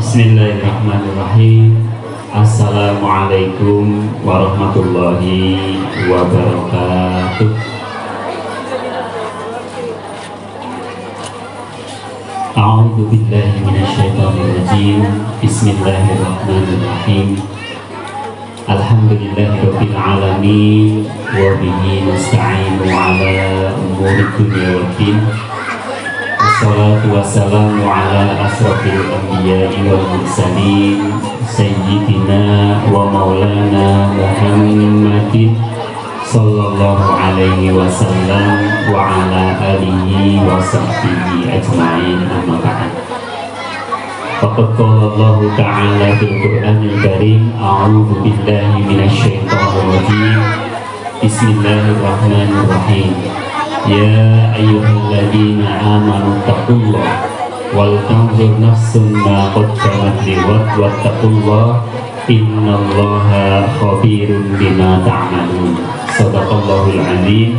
Bismillahirrahmanirrahim. Assalamualaikum warahmatullahi wabarakatuh. A'udzu billahi minasyaitonir rajim. Bismillahirrahmanirrahim. Alhamdulillahirabbil alamin wa bihi nasta'inu ala umuri dunya waddin. Wassalatu wassalamu ala asrafil anbiya'i wal mursalin sayyidina wa maulana Muhammadin sallallahu alaihi wasallam wa ala alihi wa sahbihi ajma'in, amma ba'd. Faqad qala Allah ta'ala fil Qur'anil Karim, a'udzu billahi minasyaitonir rajim. Bismillahirrahmanirrahim. Ya ayyuhalladzina amanu taqullaha wal tanzur nafsum ma qaddamat lighad wattaqullaha innallaha khabirun bima ta'malun. Shadaqallahul azim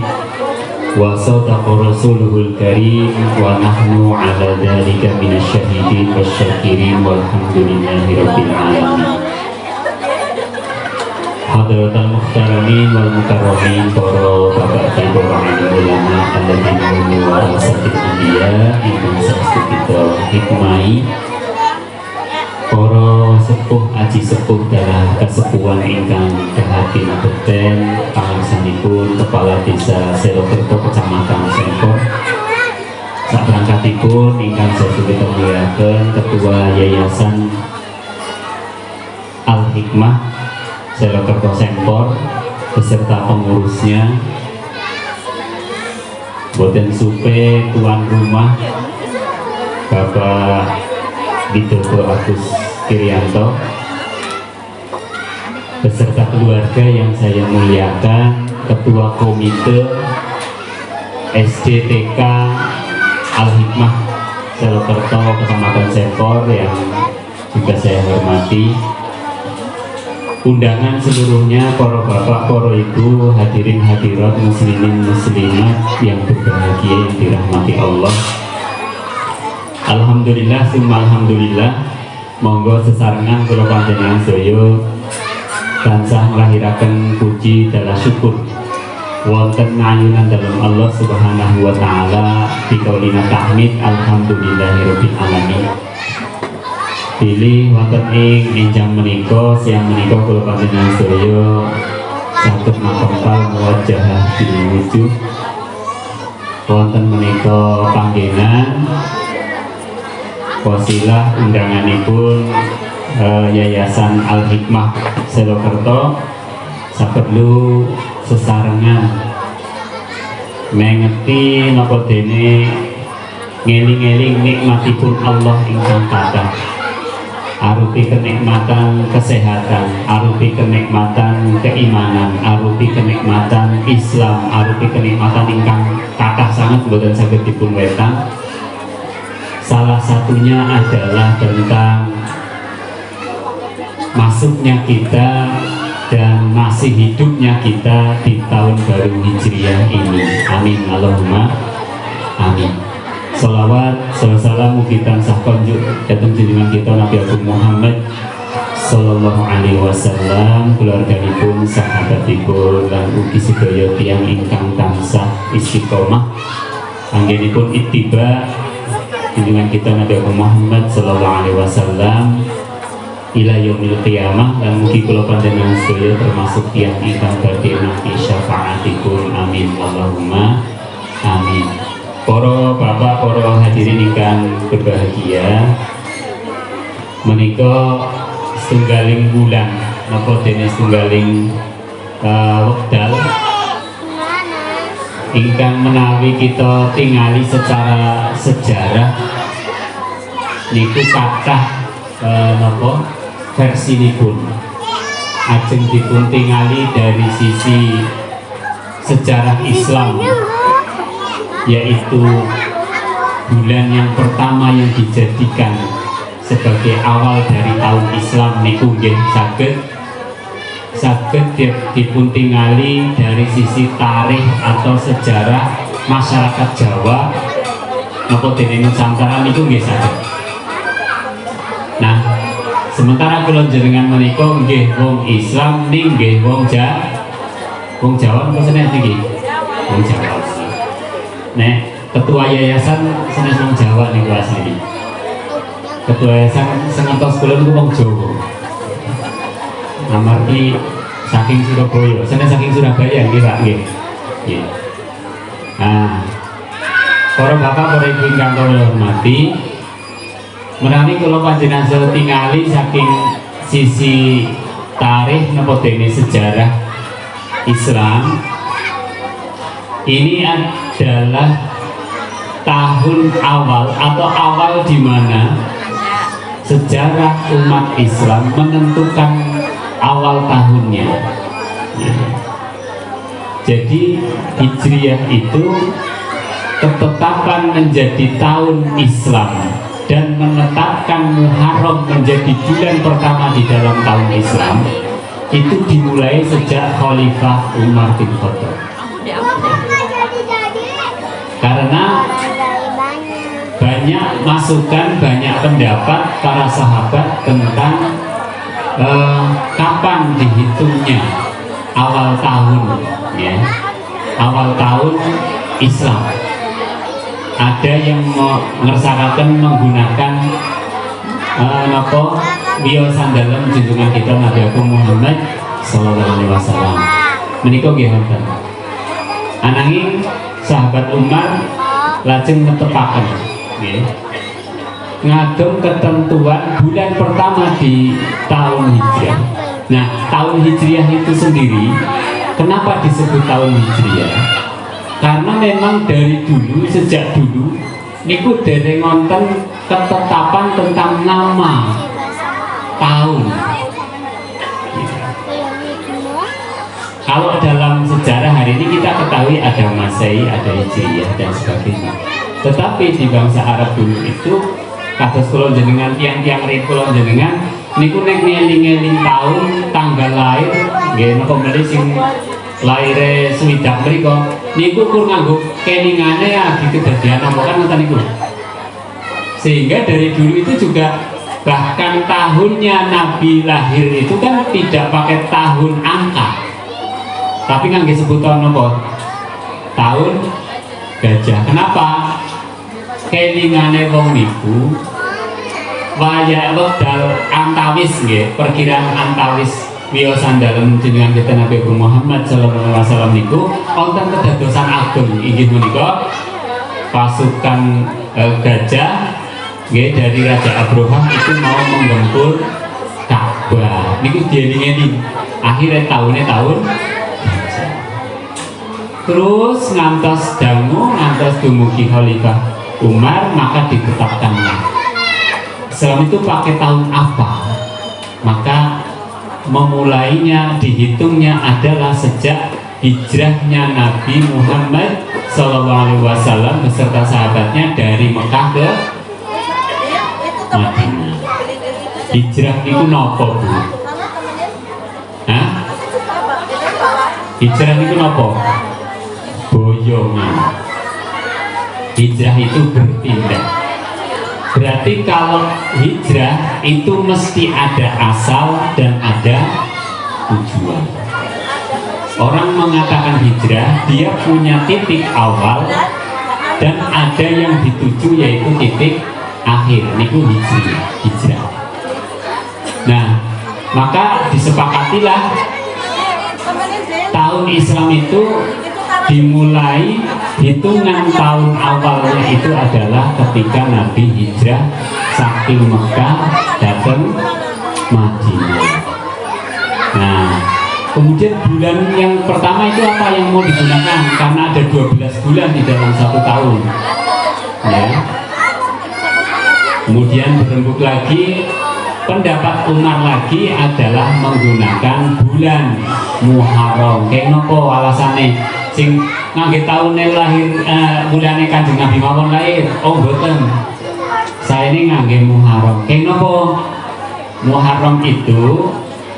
wa shadaqa rasuluhul karim wa nahnu ala dzalika minasyahidin wasyakirin walhamdulillahi rabbil alamin. Hadratal muhtaramin wal mukarramin, para bapak ibu para ulama alladzina hum warasatul anbiya ingkang saestu kita hikmai, para sepuh aji sepuh dalah kasepuhan ingkang kehatin beten pangangsanipun Kepala Desa Selokerto Kecamatan Sempor, saperangkatipun ingkang saestu kita muliaken Ketua Yayasan Al Hikmah Selokerto Sempor beserta pengurusnya, boten supe tuan rumah Bapak Widodo Agus Kiryanto beserta keluarga yang saya muliakan, Ketua Komite SDTK Al Hikmah Selokerto Kecamatan Sempor yang juga saya hormati, undangan seluruhnya, para bapak, para ibu, hadirin hadirat, muslimin muslimat yang berbahagia yang dirahmati Allah. Alhamdulillah summa alhamdulillah. Monggo sesarengan kula panjenengan sedaya tansah nglahiraken puji dalah syukur wonten ngayunan dalam Allah Subhanahu wa taala bikaulina tahmid alhamdulillahirabbil alamin. Pilih wonten ing enjang menika siang menika kula panjenengan sedaya saged mapempal muwajjahah bil wujuh wonten menika panggenan wasilah undanganipun Yayasan Al Hikmah Selokerto saperlu sesarengan mengeti napa dene ngeling-eling nikmatipun Allah ingkang kathah, arupi kenikmatan kesehatan, arupi kenikmatan keimanan, arupi kenikmatan Islam, arupi kenikmatan ingkang kathah sangat boten saged dipun wetang. Salah satunya adalah tentang masuknya kita dan masih hidupnya kita di tahun baru Hijriah ini. Amin Allahumma amin. Salawat, salam mugi tansah konjuk datang junjungan kita Nabi Agung Muhammad sallallahu alaihi wasallam, keluarganipun, sahabatipun, lan ugi sedaya tiyang ingkang tansah istiqomah anggenipun ittiba junjungan kita Nabi Agung Muhammad sallallahu alaihi wasallam ila yaumil qiyamah, lan mugi kula panjenengan sedaya termasuk tiyang ingkang badhe nampi syafaatipun. Amin Allahumma amin. Para bapak, para hadirin ingkang berbahagia, menika setunggaling bulan napa dene setunggaling wekdal ingkang menawi kita tingali secara sejarah niku kathah napa versinipun ajeng dipun tingali dari sisi sejarah Islam, yaitu bulan yang pertama yang dijadikan sebagai awal dari tahun Islam niku nggih saged dipuntingali dari sisi tarikh atau sejarah masyarakat Jawa napa dene Nusantara niku nggih saged. Nah, Sementara kula jenengan menika nggih wong Islam ning nggih wong Jawa apa seneng iki? Wong Jawa. Nek ketua yayasan seneng wong Jawa niku asli. Ketua yayasan senentos kula niku wong Jawa. Amargi saking Surabaya, seneng saking Surabaya nggih Pak nggih. Nggih. Nah, para bapak para ibu ingkang kula hormati, menawi kula panjenengan sedaya tingali saking sisi tarikh napa dene sejarah Islam, ini adalah tahun awal atau awal di mana sejarah umat Islam menentukan awal tahunnya. Jadi Hijriah itu ketetapan menjadi tahun Islam dan menetapkan Muharram menjadi bulan pertama di dalam tahun Islam itu dimulai sejak Khalifah Umar bin Khattab. Karena banyak masukan, banyak pendapat para sahabat tentang kapan dihitungnya awal tahun, ya, awal tahun Islam. Ada yang mengersakakan menggunakan Bio sandalan junjungan kita Nabi Agung Muhammad Sallallahu Alaihi Wasallam. Menikah gimana? Ananging sahabat Umar lajeng netepaken, ngadong ketentuan bulan pertama di tahun Hijriah. Nah, tahun Hijriah itu sendiri, kenapa disebut tahun Hijriah? Karena memang dari dulu, sejak dulu, niku dereng wonten ketetapan tentang nama tahun. Kalau dalam sejarah hari ini kita ketahui ada Masehi, ada Hijriyah dan sebagainya. Tetapi di bangsa Arab dulu itu kados kula jenengan tiang-tiang kula jenengan niku nek ngeling-eling tahun tanggal lahir nggih napa mriki sing laire swidak mriku niku kur nganggo kelingane agi kedadian apa kan ngoten niku. Sehingga dari dulu itu juga bahkan tahunnya Nabi lahir itu kan tidak pakai tahun angka, tapi ngangge sebutan apa? Tahun gajah. Kenapa? Kelingane wong niku waya wekdal antawis nggih, perkiraan antawis wiyosan dalam jenengan kita Nabi Muhammad sallallahu alaihi wasallam niku wonten kedadosan agung inggih menika pasukan gajah nggih dari Raja Abraham itu mau menggempur Ka'bah. Niku dieling-eling akhirnya tahunnya tahun gajah. Terus ngantos dangu ngantos dumugi Khalifah Umar, maka ditetapkannya Islam itu pakai tahun apa, maka memulainya dihitungnya adalah sejak hijrahnya Nabi Muhammad SAW beserta sahabatnya dari Mekah ke Madinah. Hijrah itu nopo, Bu? Hah? Hijrah itu nopo? Boyongan. Hijrah itu berpindah. Berarti kalau hijrah itu mesti ada asal dan ada tujuan. Orang mengatakan hijrah, dia punya titik awal dan ada yang dituju yaitu titik akhir. Niku hijrah. Nah, maka disepakatilah tahun Islam itu dimulai hitungan tahun awalnya itu adalah ketika Nabi hijrah saking Mekah datang Madinah. Nah, kemudian bulan yang pertama itu apa yang mau digunakan? Karena ada 12 bulan di dalam satu tahun, ya. Kemudian berembuk lagi, pendapat Umar lagi adalah menggunakan bulan Muharram. Kayak nopo alasannya? Sing ngangge tahunnya lahir bulannya Kanjeng Nabi mawon lahir. Oh boten, saya ini ngangge Muharram. Kayak nopo? Muharram itu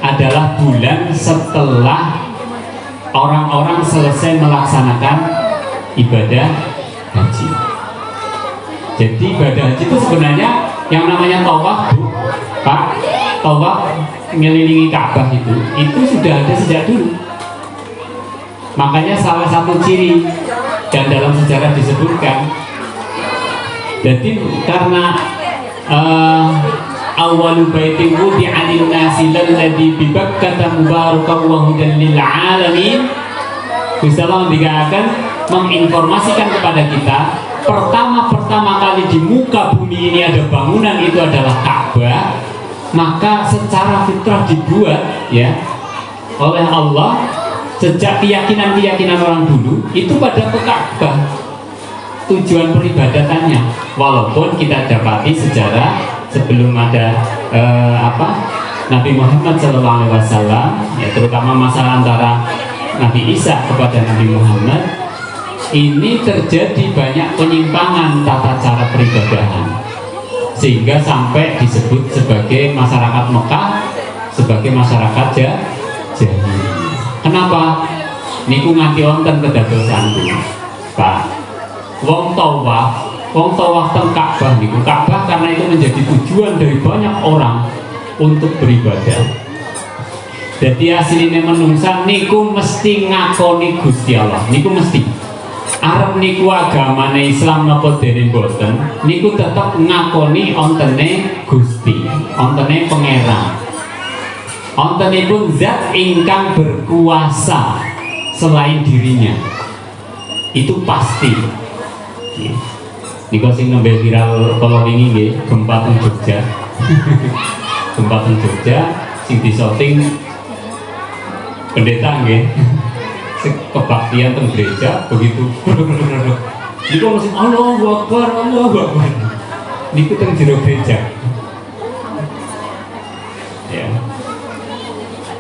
adalah bulan setelah orang-orang selesai melaksanakan ibadah haji. Jadi ibadah haji itu sebenarnya yang namanya tawaf, Bu, Pak, tawaf mengelilingi Ka'bah itu sudah ada sejak dulu. Makanya salah satu ciri dan dalam sejarah disebutkan, jadi karena awwalu baitin wudi'a lin-nasi lalladzi bi Bakkah mubarakan wa hudan lil alamin. Gusti Allah menginformasikan kepada kita, pertama kali di muka bumi ini ada bangunan, itu adalah Ka'bah. Maka secara fitrah dibuat ya oleh Allah sejak keyakinan orang dulu itu pada ke Ka'bah tujuan peribadatannya. Walaupun kita dapati sejarah sebelum ada Nabi Muhammad SAW, ya, terutama masalah antara Nabi Isa kepada Nabi Muhammad, ini terjadi banyak penyimpangan tata cara peribadahan, sehingga sampai disebut sebagai masyarakat Mekah sebagai masyarakat jahiliyah. Kenapa? Niku nganti wonten kedadosan Pak. Wong tawaf teng Ka'bah niku. Ka'bah karena itu menjadi tujuan dari banyak orang untuk beribadah. Jadi aslinya menungsa niku mesti ngakoni Gusti Allah. Niku mesti. Arep niku agamane Islam napa dene boten, niku tetep ngakoni ontene Gusti, ontene Pangeran. Ontenipun zat ingkang berkuasa selain dirinya. Itu pasti. Niku sing nembe viral kala wingi nggih, gempa teng Jogja. Gempa teng Jogja sing disoting pendeta nggih. Kebaktian teng gereja begitu. Niku mesti Allahu Akbar, Allahu Akbar. Niku teng jero gereja. Ya.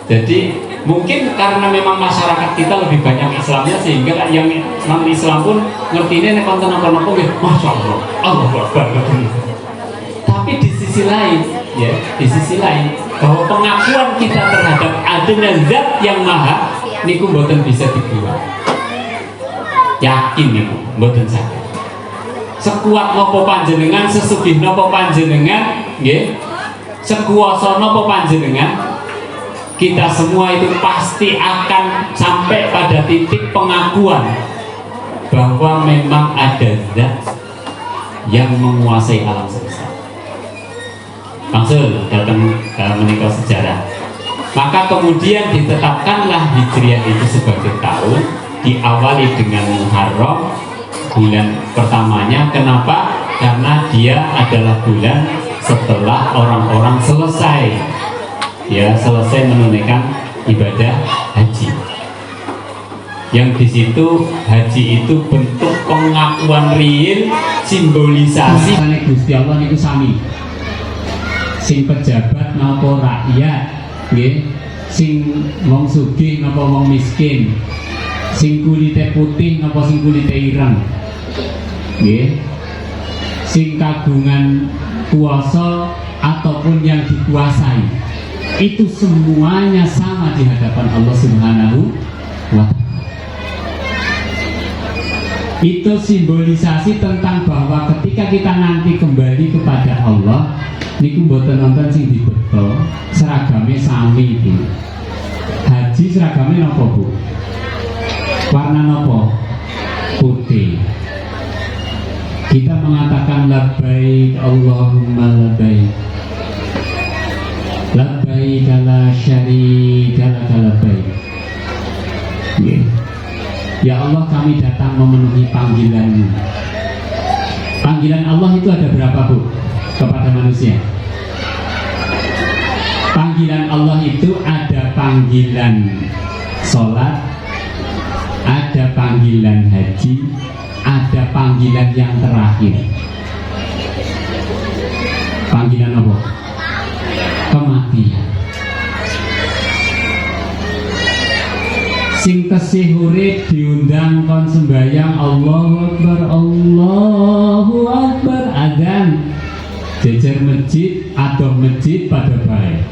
Jadi mungkin karena memang masyarakat kita lebih banyak Islamnya, sehingga yang non Islam pun ngertine nek konten apa-apa nggih, Masya Allah, Allahu Akbar. Tapi di sisi lain, ya, di sisi lain bahwa pengakuan kita terhadap adanya zat yang maha niku mboten bisa dibuat. Yakin niku mboten saged. Sekuat napa panjenengan, sesugih napa panjenengan, nggih, sekuasa napa panjenengan, kita semua itu pasti akan sampai pada titik pengakuan bahwa memang ada zat yang menguasai alam semesta. Langsung datang menikah sejarah. Maka kemudian ditetapkanlah Hijriah itu sebagai tahun, diawali dengan Muharram, bulan pertamanya. Kenapa? Karena dia adalah bulan setelah orang-orang selesai menunaikan ibadah haji. Yang di situ haji itu bentuk pengakuan real, simbolisasi Gusti Allah niku sami. Sing pejabat napa rakyat, nggih, sing wong sugih napa wong miskin, sing kulite putih napa sing kulite ireng, nggih, sing kagungan kuasa ataupun yang dikuasai, itu semuanya sama di hadapan Allah Subhanahu wa Ta'ala. Itu simbolisasi tentang bahwa ketika kita nanti kembali kepada Allah, niku mboten nonton sing dibeto, seragame sami iki. Haji seragame napa, Bu? Warna napa? Putih. Kita mengatakan labbaik Allahumma labbaik. Labbaik la syarika lak labbaik. Ya Allah, kami datang memenuhi panggilan-Mu. Panggilan Allah itu ada berapa, Bu? Kepada manusia. Panggilan Allah itu ada panggilan sholat, ada panggilan haji, ada panggilan yang terakhir. Panggilan apa? Kematian. Sing tesih urip diundang kon sembahyang Allahu Akbar, Allahu Akbar, adzan. Jejer masjid, adoh masjid pada baik.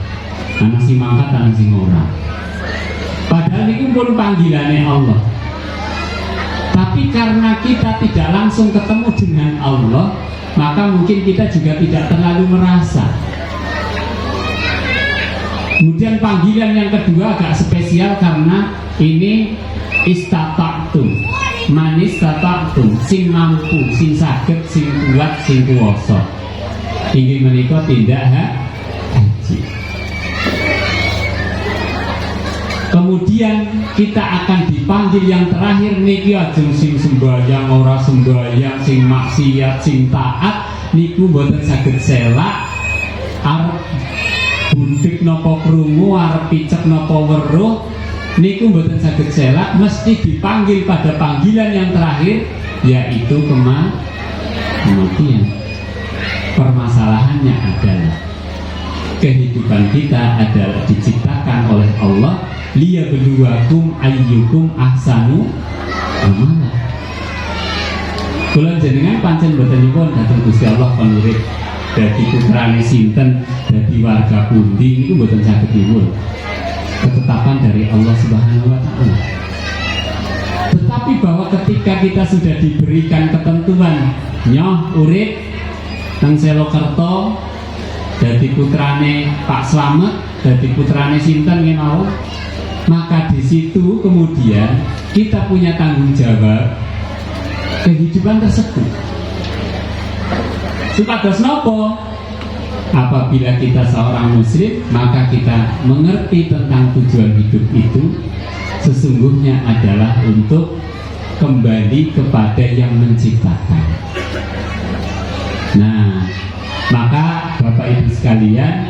Ana sing mangkat, ana sing ora. Padahal ini pun panggilannya Allah. Tapi karena kita tidak langsung ketemu dengan Allah, maka mungkin kita juga tidak terlalu merasa. Kemudian panggilan yang kedua agak spesial karena ini istata'tum, manis istata'tum, sing mampu, sing saged, sing kuat, sing kuwasa. Inggih menika tindak haji. Kemudian kita akan dipanggil yang terakhir niki ajeng sing sembahyang ora sembahyang, sing maksiat, sing taat niku mboten saged selak, arep buntik napa krungu, arep picek napa weruh niku mboten saged selak, mesti dipanggil pada panggilan yang terakhir yaitu kematian. Permasalahannya adalah kehidupan kita adalah diciptakan oleh Allah liyabluwakum ayyukum ahsanu amala. Kula jenengan pancen boten nyuwun dhateng Gusti Allah panurip dadi putrane sinten, dadi warga pundi niku boten saged nyuwun. Ketetapan dari Allah Subhanahu wa taala. Tetapi bahwa ketika kita sudah diberikan ketentuan nyoh urip nang Selokerto dadi putrane Pak Slamet, dadi putrane sinten nggih, maka di situ kemudian kita punya tanggung jawab kehidupan tersebut. Supados nopo? Apabila kita seorang muslim, maka kita mengerti tentang tujuan hidup itu sesungguhnya adalah untuk kembali kepada yang menciptakan. Nah, maka Bapak Ibu sekalian,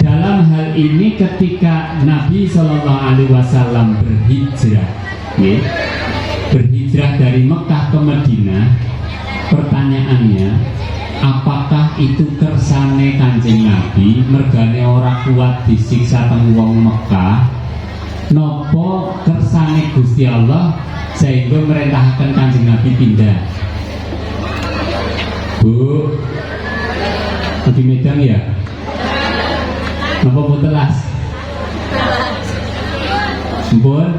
dalam hal ini ketika Nabi SAW berhijrah, ya, berhijrah dari Mekah ke Madinah, pertanyaannya, apakah itu kersane Kanjeng Nabi mergane ora kuat disiksa teng wong Mekah, nopo kersane Gusti Allah sehingga merintahkan Kanjeng Nabi pindah? Bu, di Medan ya? Napa mboten telas? Sampun.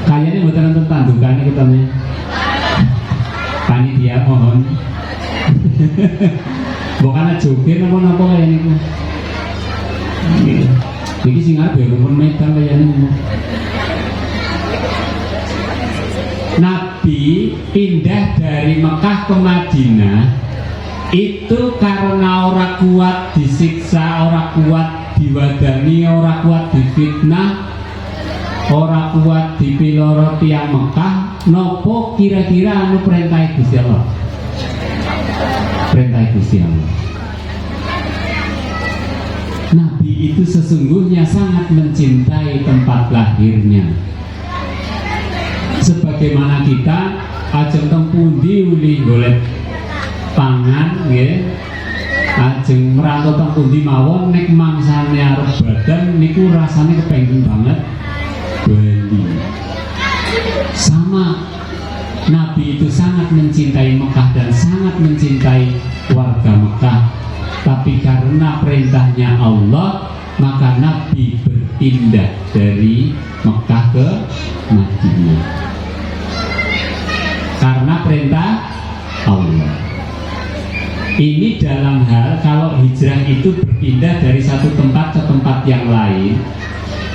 Kayaknya mboten nonton tandukane ketemu. Panitia mohon. Bukan joget napa-napa kaya niku. Iki sing arep ya pun Medan kayane. Nabi pindah dari Mekah ke Madinah itu karena ora kuat disiksa, ora kuat diwadani, ora kuat difitnah, ora kuat dipiloro tiang Mekah. Nopo kira-kira anu perintah Gusti Allah? Perintah Gusti Allah. Nabi itu sesungguhnya sangat mencintai tempat lahirnya. Sebagaimana kita ajeng teng pundi uli golek pangan nggih, ajeng merantau teng pundi mawon nek mangsane arep badan niku rasane kepengin banget Bali. Sama, Nabi itu sangat mencintai Mekah dan sangat mencintai warga Mekah. Tapi karena perintahnya Allah, maka Nabi berpindah dari Mekah ke Madinah. Karena perintah Allah. Ini dalam hal kalau hijrah itu berpindah dari satu tempat ke tempat yang lain,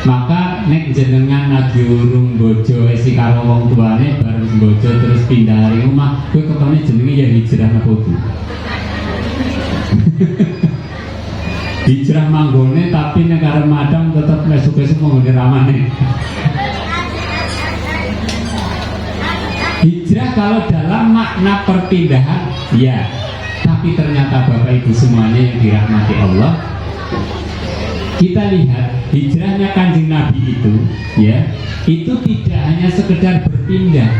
maka nek jenengan lagi urung bojo isi karo wong tuane bareng bojo terus pindah dari rumah, kowe ketone jenenge ya hijrah napa kudu? Hijrah manggone tapi nek arep madang tetep esuk-esuk manggone ramane. Hijrah kalau dalam makna perpindahan, ya. Tapi ternyata Bapak Ibu semuanya yang dirahmati Allah, kita lihat hijrahnya Kanjeng Nabi itu, ya, itu tidak hanya sekedar berpindah,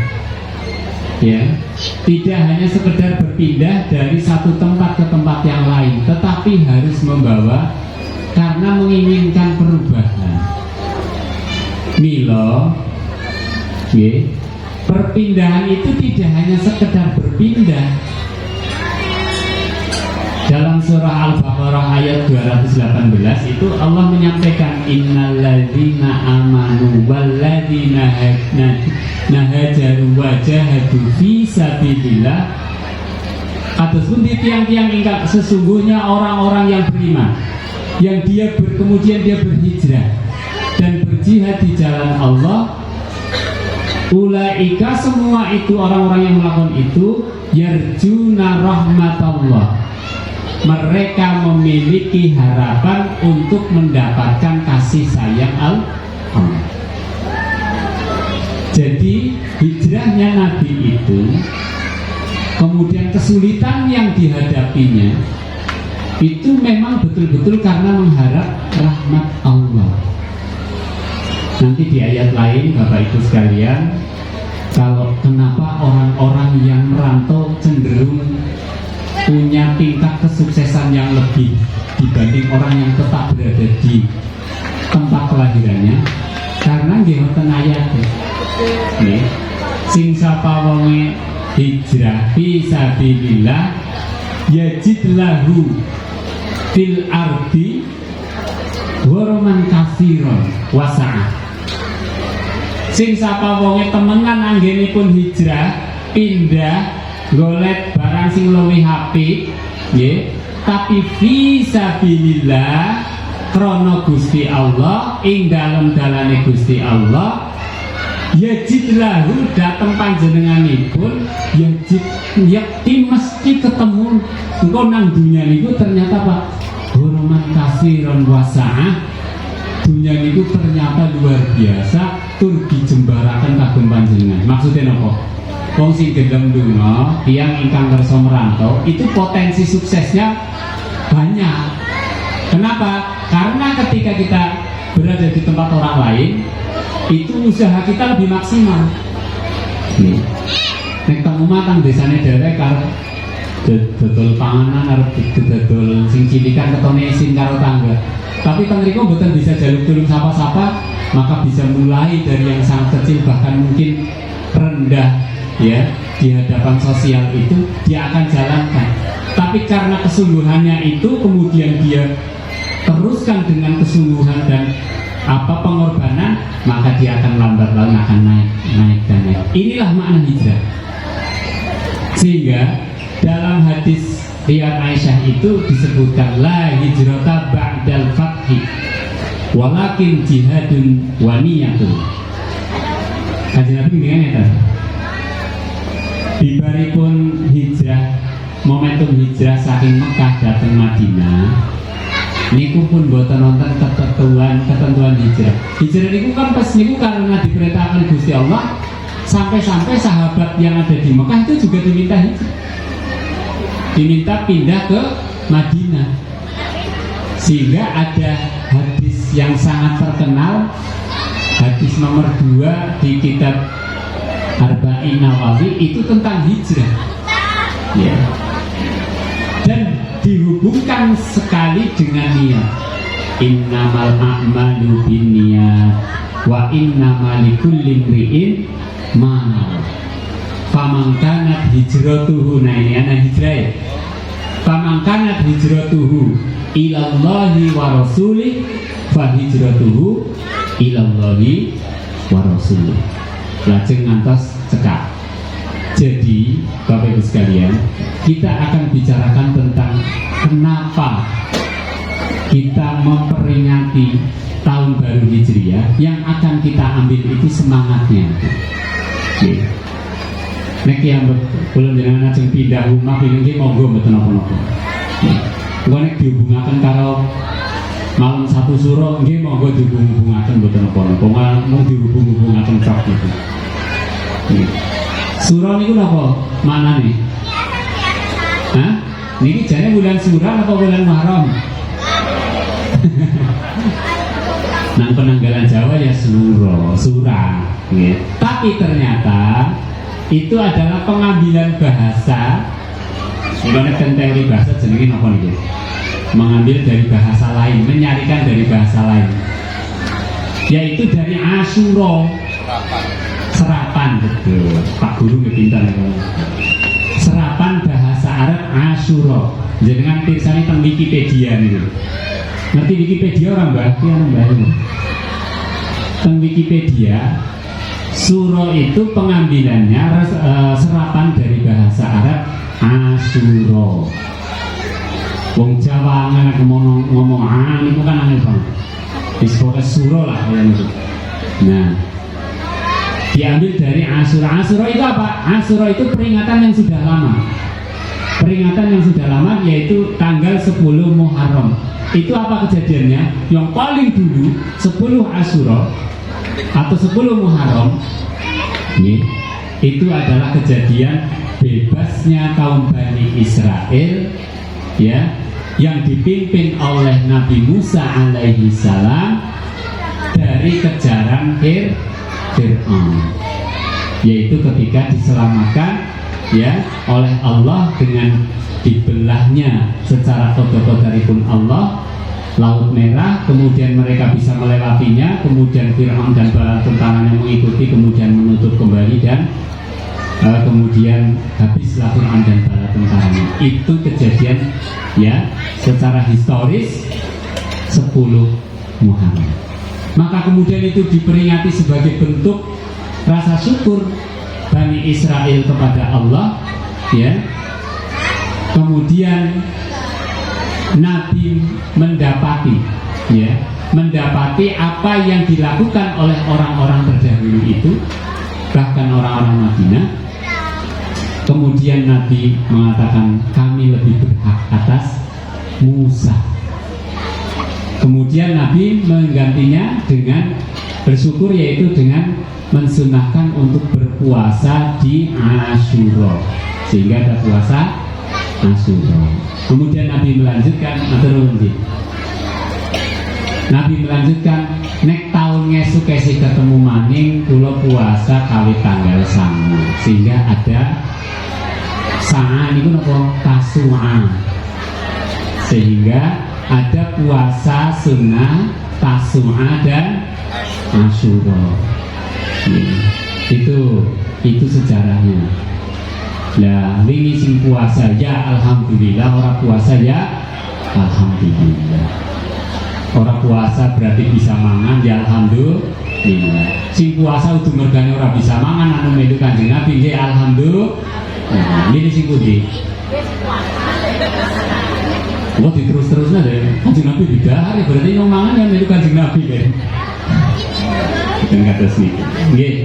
ya, tidak hanya sekedar berpindah dari satu tempat ke tempat yang lain, tetapi harus membawa karena menginginkan perubahan. Milo, ya, perpindahan itu tidak hanya sekedar berpindah. Dalam surah Al-Baqarah ayat 218 itu Allah menyampaikan innalladzina amanu walladzina hajaru wajahadu fi sabilillah. Kados pundi tiang-tiang ingkang sesungguhnya orang-orang yang beriman yang kemudian dia berhijrah dan berjihad di jalan Allah, ulaika semua itu orang-orang yang melakukan itu yarjuna rahmatallah, mereka memiliki harapan untuk mendapatkan kasih sayang Allah. Jadi hijrahnya Nabi itu, kemudian kesulitan yang dihadapinya itu memang betul-betul karena mengharap rahmat Allah. Nanti di ayat lain Bapak Ibu sekalian, kalau kenapa orang-orang yang merantau cenderung punya tingkat kesuksesan yang lebih dibanding orang yang tetap berada di tempat kelahirannya, karena nggih wonten ayat nggih, sing sapa wonge hijrah fi sabilillah yajid lahu fil ardi ghuraman katsiran wasa'ah. Sing sapa wonge temenan anggenipun hijrah pindah golek barang sing luwih apik nggih, tapi fi sabilillah krana Gusti Allah, ing dalem dalane Gusti Allah, yajid lahu dateng panjenenganipun, yajid yakti mesti ketemu engko nang dunya niku ternyata Pak hurman kasiron wasa'ah, dunya niku ternyata luar biasa tur dijembaraken kagem panjenengan. Maksudnya napa? Wong sing gendeng donga, tiyang ingkang kersa merantau itu potensi suksesnya banyak. Kenapa? Karena ketika kita berada di tempat orang lain, itu usaha kita lebih maksimal. Nek teng omah tang desane dhewe karo dodol panganan arep dodol sing cilikan ketone isin karo tangga. Tapi teng mriku mboten bisa jaluk tulung sapa-sapa, maka bisa mulai dari yang sangat kecil bahkan mungkin rendah ya di hadapan sosial itu dia akan jalankan. Tapi karena kesungguhannya itu kemudian dia teruskan dengan kesungguhan dan pengorbanan, maka dia akan lambat laun akan naik dan naik. Inilah makna hijrah. Sehingga dalam hadis riwayat Aisyah itu disebutkan la hijrata ba'dal fathi walakin jihadun wa niyatun. Kanjeng Nabi ngene ta. Dibaripun hijrah, momentum hijrah saking Mekah datang Madinah, niku pun boten nonton ketentuan hijrah. Hijrah niku kan pas niku karena diperintahkan Gusti Allah, sampai-sampai sahabat yang ada di Mekah itu juga diminta hijrah, diminta pindah ke Madinah. Sehingga ada hadis yang sangat terkenal, hadis nomor 2 di kitab Arba'in Nawawi itu tentang hijrah ya. Dan dihubungkan sekali dengan niat. Innamal a'malu binniyat wa innamal likulli imri'in ma nawa. Faman kanat hijratuhu, nah ini anak hijrah ya. Faman kanat hijratuhu ilallahi wa rasulih fa hijratuhu ilallahi wa rasulih. Lajeng ngantos cekak. Jadi Bapak Ibu sekalian, kita akan bicarakan tentang kenapa kita memperingati tahun baru Hijriah. Yang akan kita ambil itu semangatnya. Oke. Nek yang belum jenengan ajeng pindah rumah iki monggo mboten napa-napa. Engko nek dihubungaken karo malam satu suro nggih monggo dihubungaken mboten napa-napa. Mau dihubung-hubungaken cok gitu. Suro niku napa manane? Hah? Niki jane bulan Sura apa bulan Muharram? Nang penanggalan Jawa ya Sura, gitu. Tapi ternyata itu adalah pengambilan bahasa. Gimana kan teori bahasa jenenge napa niku? Mengambil dari bahasa lain, menyarikan dari bahasa lain. Yaitu dari Asyura. Serapan, betul. Pak Guru pintar ya. Serapan bahasa Arab Asyura. Jenengan pirsani teng Wikipedia niku. Ngerti Wikipedia orang Mbah? Ki orang Mbah. Teng Wikipedia, suro itu pengambilannya serapan dari bahasa Arab Asyura. Wong Jawa anak ngomong itu kan aneh banget. Disebutnya suro lah yang itu. Nah, diambil dari Asyura. Asyura itu apa? Asyura itu peringatan yang sudah lama. Peringatan yang sudah lama yaitu tanggal 10 Muharram. Itu apa kejadiannya? Yang paling dulu 10 Asyura atau 10 Muharram itu adalah kejadian bebasnya kaum Bani Israel, ya, yang dipimpin oleh Nabi Musa alaihi salam dari kejaran Fir'aun, yaitu ketika diselamatkan, ya, oleh Allah dengan dibelahnya secara kotor-kotoripun Allah Laut Merah, kemudian mereka bisa melewatinya, kemudian Fir'aun dan bala tentaranya mengikuti, kemudian menutup kembali dan kemudian habislah Fir'aun dan bala tentaranya. Itu kejadian, ya, secara historis 10 Muharram. Maka kemudian itu diperingati sebagai bentuk rasa syukur Bani Israel kepada Allah, ya. Kemudian Nabi mendapati, ya, mendapati apa yang dilakukan oleh orang-orang terdahulu itu, bahkan orang-orang Madinah. Kemudian Nabi mengatakan kami lebih berhak atas Musa. Kemudian Nabi menggantinya dengan bersyukur, yaitu dengan mensunahkan untuk berpuasa di Asyura, sehingga ada puasa Asyura. Kemudian Nabi melanjutkan, Nabi melanjutkan, nek tahun ngesuk kesi ketemu maning kula puasa kali tanggal 9, sehingga ada sa'a niku napa tasu'a, sehingga ada puasa sunnah tasu'a dan Asyura. Itu sejarahnya. Lah wingi sing puasa ya alhamdulillah, ora puasa ya alhamdulillah. Ora puasa berarti bisa mangan ya alhamdulillah. Sing puasa udah mergane ora bisa mangan anu melu Kanjeng Nabi nggih alhamdulillah. Nah, ini sing pundi? Kok diterus-terusnya deh. Kanjeng Nabi bidahar berarti yang mangan yang melu Kanjeng Nabi kan. Kita kata sini. Nggih.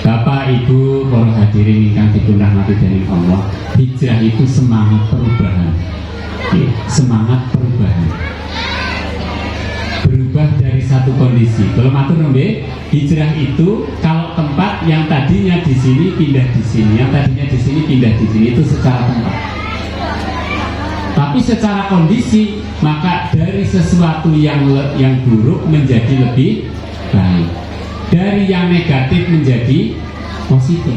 Bapak, Ibu, para hadirin ingkang dipun rahmati dening Allah, hijrah itu semangat perubahan. Ya, semangat perubahan. Berubah dari satu kondisi. Kalau matur nggih, hijrah itu kalau tempat yang tadinya di sini pindah di sini, yang tadinya di sini pindah di sini, itu secara tempat. Tapi secara kondisi, maka dari sesuatu yang buruk menjadi lebih baik. Dari yang negatif menjadi positif.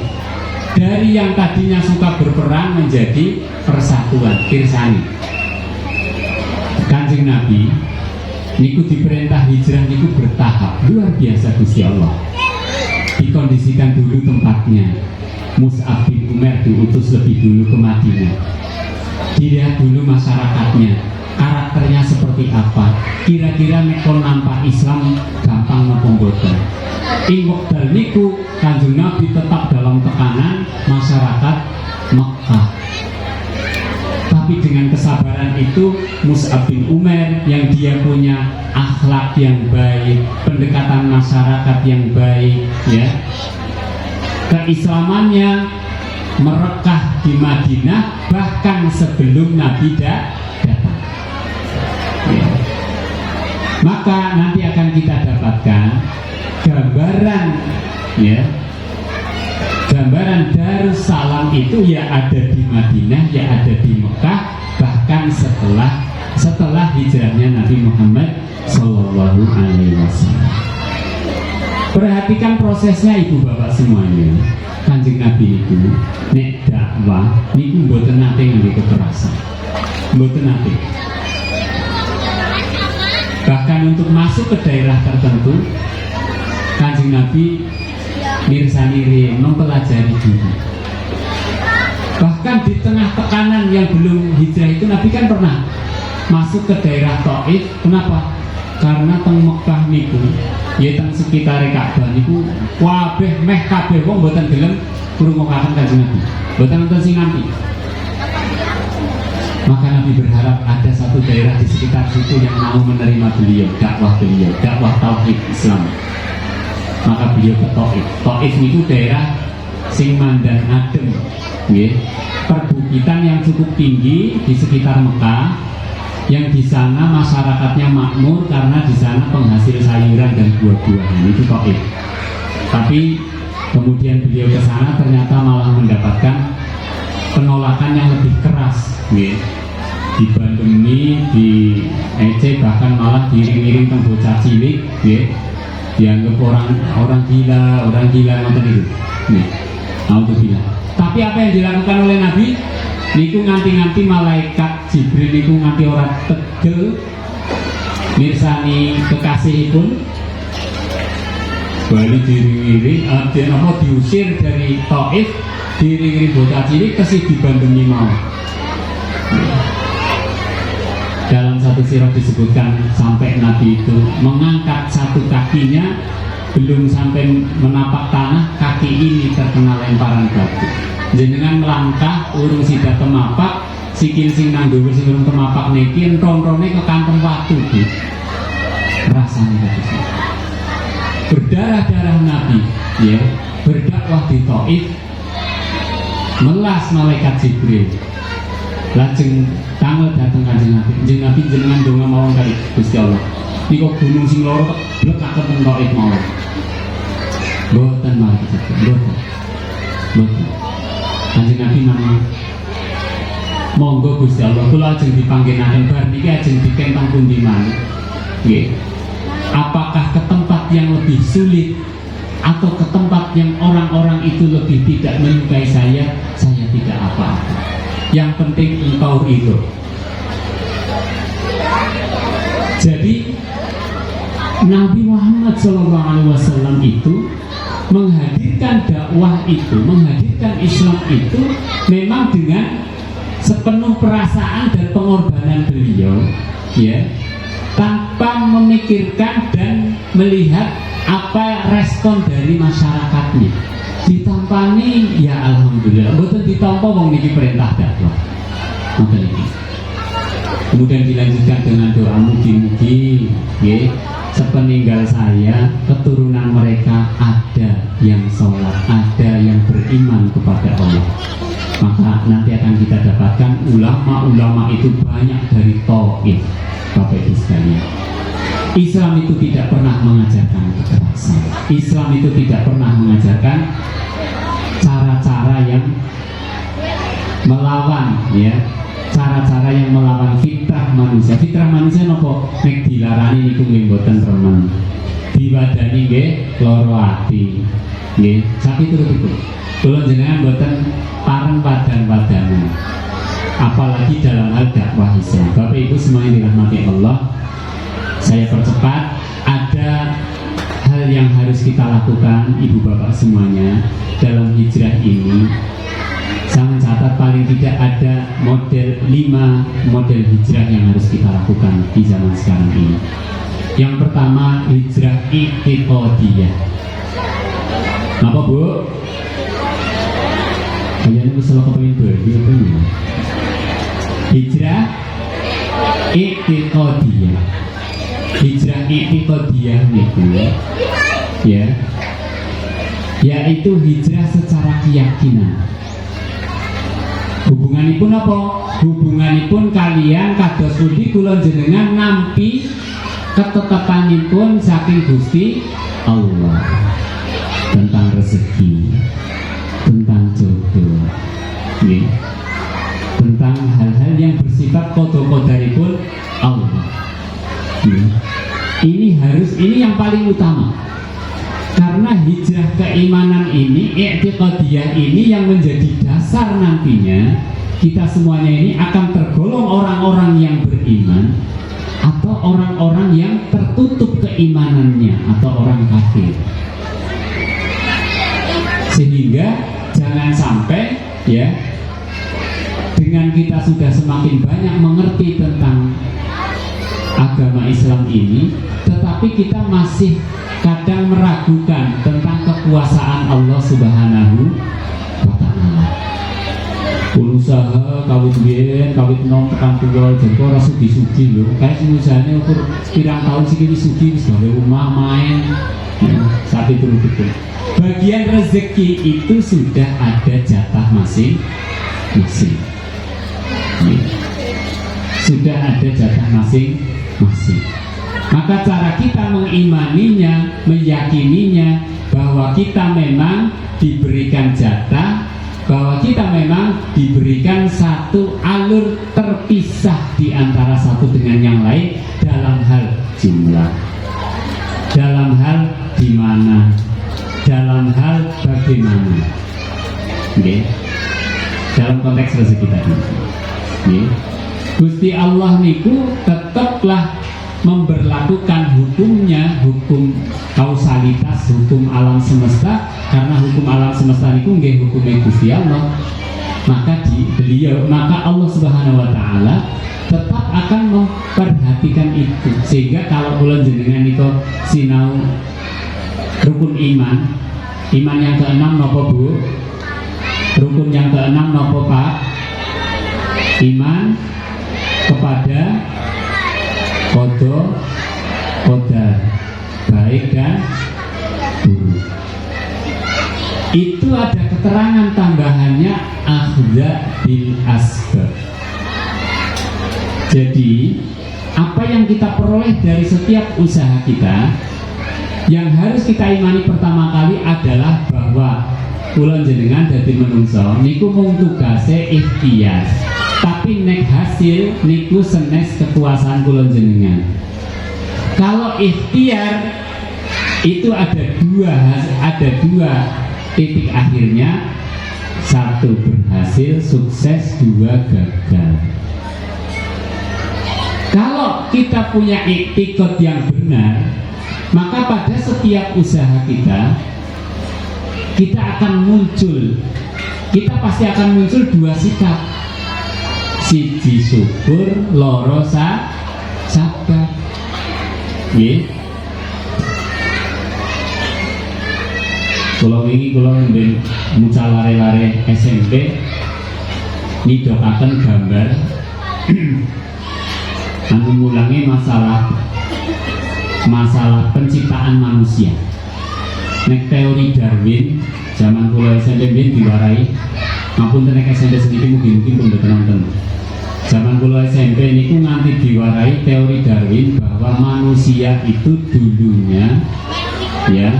Dari yang tadinya suka berperang menjadi persatuan, kirsani. Kanjeng Nabi niku diperintah hijrah niku bertahap, luar biasa Gusti Allah. Dikondisikan dulu tempatnya. Mus'ab bin Umair diutus lebih dulu ke Madinah. Dilihat dulu masyarakatnya, karakternya seperti apa. Kira-kira nekon nampak Islam gampang napa mboten. Ing wekdal niku Kanjeng Nabi tetap dalam tekanan masyarakat Mekah. Tapi dengan kesabaran itu Mus'ab bin Umair yang dia punya akhlak yang baik, pendekatan masyarakat yang baik, ya, keislamannya merekah di Madinah bahkan sebelum Nabi datang. Ya. Maka nanti akan kita dapatkan gambaran, ya, gambaran Darussalam itu ya ada di Madinah, ya ada di Mekah, bahkan setelah hijrahnya Nabi Muhammad Sallallahu Alaihi Wasallam. Perhatikan prosesnya ibu bapak semuanya. Kanjeng Nabi itu nek dakwah niku mboten nate nganggo kekerasan, mboten nate. Bahkan untuk masuk ke daerah tertentu, Kanjeng Nabi mirsani mempelajari dulu. Bahkan di tengah tekanan yang belum hijrah itu Nabi kan pernah masuk ke daerah Taif. Kenapa? Karena teng Mekah niku, ya teng sekitar Ka'bah niku kabeh meh kabeh wong mboten gelem krungokaken Kanjeng Nabi. Mboten wonten sing ngampi. Maka Nabi berharap ada satu daerah di sekitar situ yang mau menerima beliau, dakwah tauhid Islam. Maka beliau ke Taif. Taif itu daerah sing mandan adem, nggih. Perbukitan yang cukup tinggi di sekitar Mekah, yang di sana masyarakatnya makmur karena di sana penghasil sayuran dan buah-buahan, itu Taif. Tapi kemudian beliau ke sana ternyata malah mendapatkan penolakan yang lebih keras, nggih. Dibandemi, di ece, bahkan malah diiring-iring teng bocah cilik, nggih. Dianggap orang gila ngoten niku. Nggih. Alhamdulillah. Tapi apa yang dilakukan oleh Nabi? Niku nganti-nganti malaikat Jibril niku nganti ora tegel mirsani kekasihipun. Bali diiring-iring, diusir dari Taif, diiring-iring bocah cilik kesih dibandemi mau. Dalam satu sirah disebutkan sampai Nabi itu mengangkat satu kakinya, belum sampai menapak tanah, kaki ini terkena lemparan batu. Jenengan melangkah urung sida temapak, sikil sing nang dhuwur sing urung temapak niki enton-entone ke kantong watu iki. Rasane kabeh. Berdarah-darah Nabi, ya, berdakwah di Taif, melas malaikat Jibril. Lajeng tanggal datang Kanjeng Nabi. Kanjeng Nabi jenengan donga mawon kali Gusti Allah. Niku gunung sing loro blekaken teng Taif mawon. Mboten malaikat Jibril. Mboten. Kanjeng Nabi namung monggo Gusti Allah kula ajeng dipanggenaken bar niki ajeng dikentong pundi malih. Nggih. Apakah ke tempat yang lebih sulit atau ke tempat yang orang-orang itu lebih tidak menyukai saya tidak apa-apa. Yang penting engkau ridho. Jadi Nabi Muhammad SAW itu menghadirkan dakwah itu, menghadirkan Islam itu memang dengan sepenuh perasaan dan pengorbanan beliau, ya, tanpa memikirkan dan melihat apa respon dari masyarakatnya. Ditampani, ya alhamdulillah. Betul ditampa wong niki perintah dakwah. Maka ini. Kemudian dilanjutkan dengan doa mugi-mugi, ya, sepeninggal saya keturunan mereka ada yang sholat, ada yang beriman kepada Allah. Maka nanti akan kita dapatkan ulama-ulama itu banyak dari Taif, Bapak Ibu sekalian. Islam itu tidak pernah mengajarkan kekerasan. Islam itu tidak pernah mengajarkan cara-cara yang melawan, ya, cara-cara yang melawan fitrah manusia. Fitrah manusia nopo nek dilarani niku nggih mboten remen. Diwadani nggih loro ati. Nggih, sakit itu. Kula jenengan mboten pareng padan-padanan. Apalagi dalam hal dakwah Islam. Bapak Ibu semuanya dirahmati Allah. Saya percepat, ada hal yang harus kita lakukan Ibu Bapak semuanya dalam hijrah ini. Saya mencatat paling tidak ada 5 model hijrah yang harus kita lakukan di zaman sekarang ini. Yang pertama, hijrah i'tiqadiyah. Apa Bu? Kayaknya bisa kepengen berdua apa ya? Hijrah i'tiqadiyah. Hijrah i'tiqadiyah itu, ya, yaitu hijrah secara keyakinan. Hubunganipun apa? Hubunganipun kalian kados pundi kula jenengan nampi ketetapanipun saking Gusti Allah tentang rezeki, tentang jodoh, nih, tentang hal-hal yang bersifat qada-qadaripun Allah. Ini yang paling utama, karena hijrah keimanan ini, i'tiqadiyah ini yang menjadi dasar nantinya kita semuanya ini akan tergolong orang-orang yang beriman atau orang-orang yang tertutup keimanannya atau orang kafir. Sehingga jangan sampai, ya, dengan kita sudah semakin banyak mengerti tentang agama Islam ini, tetapi kita masih kadang meragukan tentang kekuasaan Allah Subhanahu wa Ta'ala. usaha kawit biyen kawit nom tekan tuwa jadi ora sugi-sugi lho kayak sing usahane ukur pirang tahun siki sugi wis gawe omah main saat itu. Bagian rezeki itu sudah ada jatah masing-masing. Sudah ada jatah masing-masing. Maka cara kita mengimaninya, meyakininya bahwa kita memang diberikan jatah, bahwa kita memang diberikan satu alur terpisah di antara satu dengan yang lain dalam hal jumlah, dalam hal di mana, dalam hal bagaimana. Okay. Dalam konteks rezeki tadi. Okay. Gusti Allah niku tetaplah memberlakukan hukumnya, hukum kausalitas, hukum alam semesta, karena hukum alam semesta niku nggih hukumnya Gusti Allah. Maka maka Allah Subhanahu wa taala tetap akan memperhatikan itu. Sehingga kalau kula jenengan niku sinau rukun iman yang keenam nopo Bu? Rukun yang keenam nopo Pak? Iman kepada qadar baik dan buruk. Itu ada keterangan tambahannya akhza bil asbab. Jadi apa yang kita peroleh dari setiap usaha kita, yang harus kita imani pertama kali adalah bahwa kula jenengan dadi menungso niku mung tugase ikhtiar, tapi nek hasil niku senes kekuasaan kula jenengan. Kalau ikhtiar itu ada dua titik akhirnya, satu berhasil sukses, dua gagal. Kalau kita punya iktikad yang benar, maka pada setiap usaha kita akan muncul, kita pasti akan muncul dua sikap, siji syukur, loro sabar. Kalau ini kalau mucal lare-lare SMP nidokaken gambar anu mulangi masalah penciptaan manusia. Nek teori Darwin zaman kula SMP diwarai, maupun nek SMP sedikit mungkin pun nonton. Zaman kula SMP niku nganti diwarai teori Darwin bahwa manusia itu dulunya ya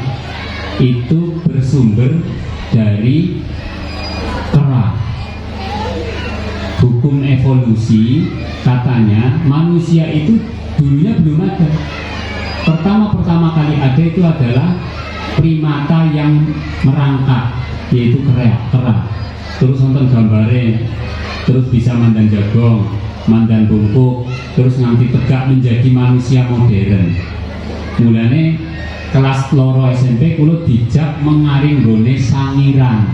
itu bersumber dari kera. Hukum evolusi katanya manusia itu dulunya belum ada. Pertama kali ada itu adalah primata yang merangkak, yaitu kera. Terus nonton gambarnya, terus bisa mandan jagung, mandan bungkuk, terus nganti tegak menjadi manusia modern. Mulane kelas loro SMP kulo dijak mengaring gone sangiran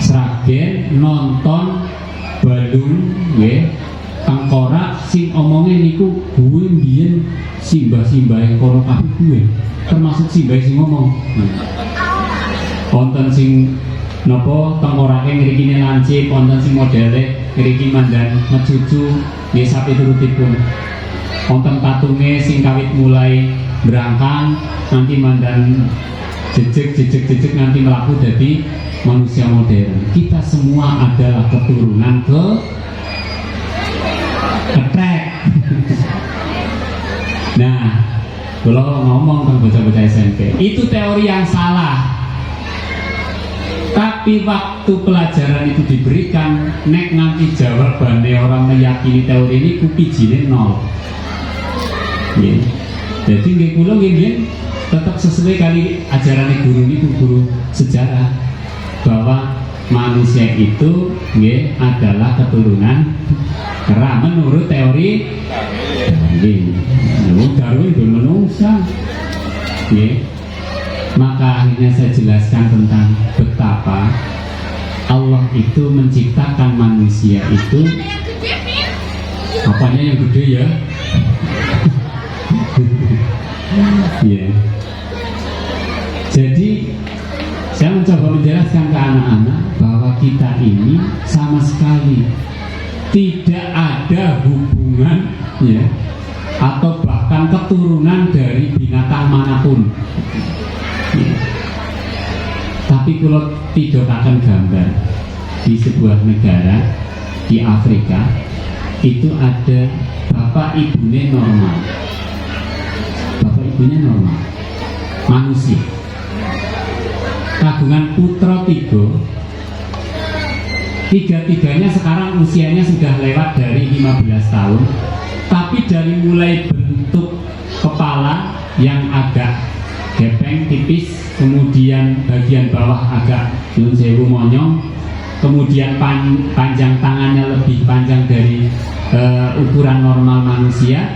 sragen nonton balung nggih tengkorak sing omongnya niku gue mbiyen simbah-simbah yang kono kabeh gue termasuk simbah sing ngomong wonten sing napa tengkorake ngrikine lancip, wonten sing modele ngriki mandan mecucu nggih sapiturutipun, wonten patunge sing kawit mulai berangkang nanti mandan jejek nanti melaku jadi manusia modern. Kita semua adalah keturunan ketrek. Nah, kalau ngomong tentang bocah-bocah SMP, itu teori yang salah. Tapi waktu pelajaran itu diberikan, nek nganti jawabannya orang meyakini teori ini kupijine nol. Yeah. Jadi nggih kula nggih tetap sesuai kali ajaran guru sejarah bahwa manusia itu nggih adalah keturunan kera menurut teori Darwin itu menungsa. Nggih. Maka akhirnya saya jelaskan tentang betapa Allah itu menciptakan manusia itu apanya yang gede ya. Yeah. Jadi saya mencoba menjelaskan ke anak-anak bahwa bahwa kita ini sama sekali tidak ada hubungan ya atau bahkan keturunan dari binatang manapun ya. Tapi kalau tidak akan gambar di sebuah negara di Afrika itu ada bapak ibunya normal, bapak ibunya normal, manusia, kagungan putra tiga-tiganya sekarang usianya sudah lewat dari 15 tahun, tapi dari mulai bentuk kepala yang agak gepeng tipis, kemudian bagian bawah agak nyun sewu monyong, kemudian panjang tangannya lebih panjang dari ukuran normal manusia,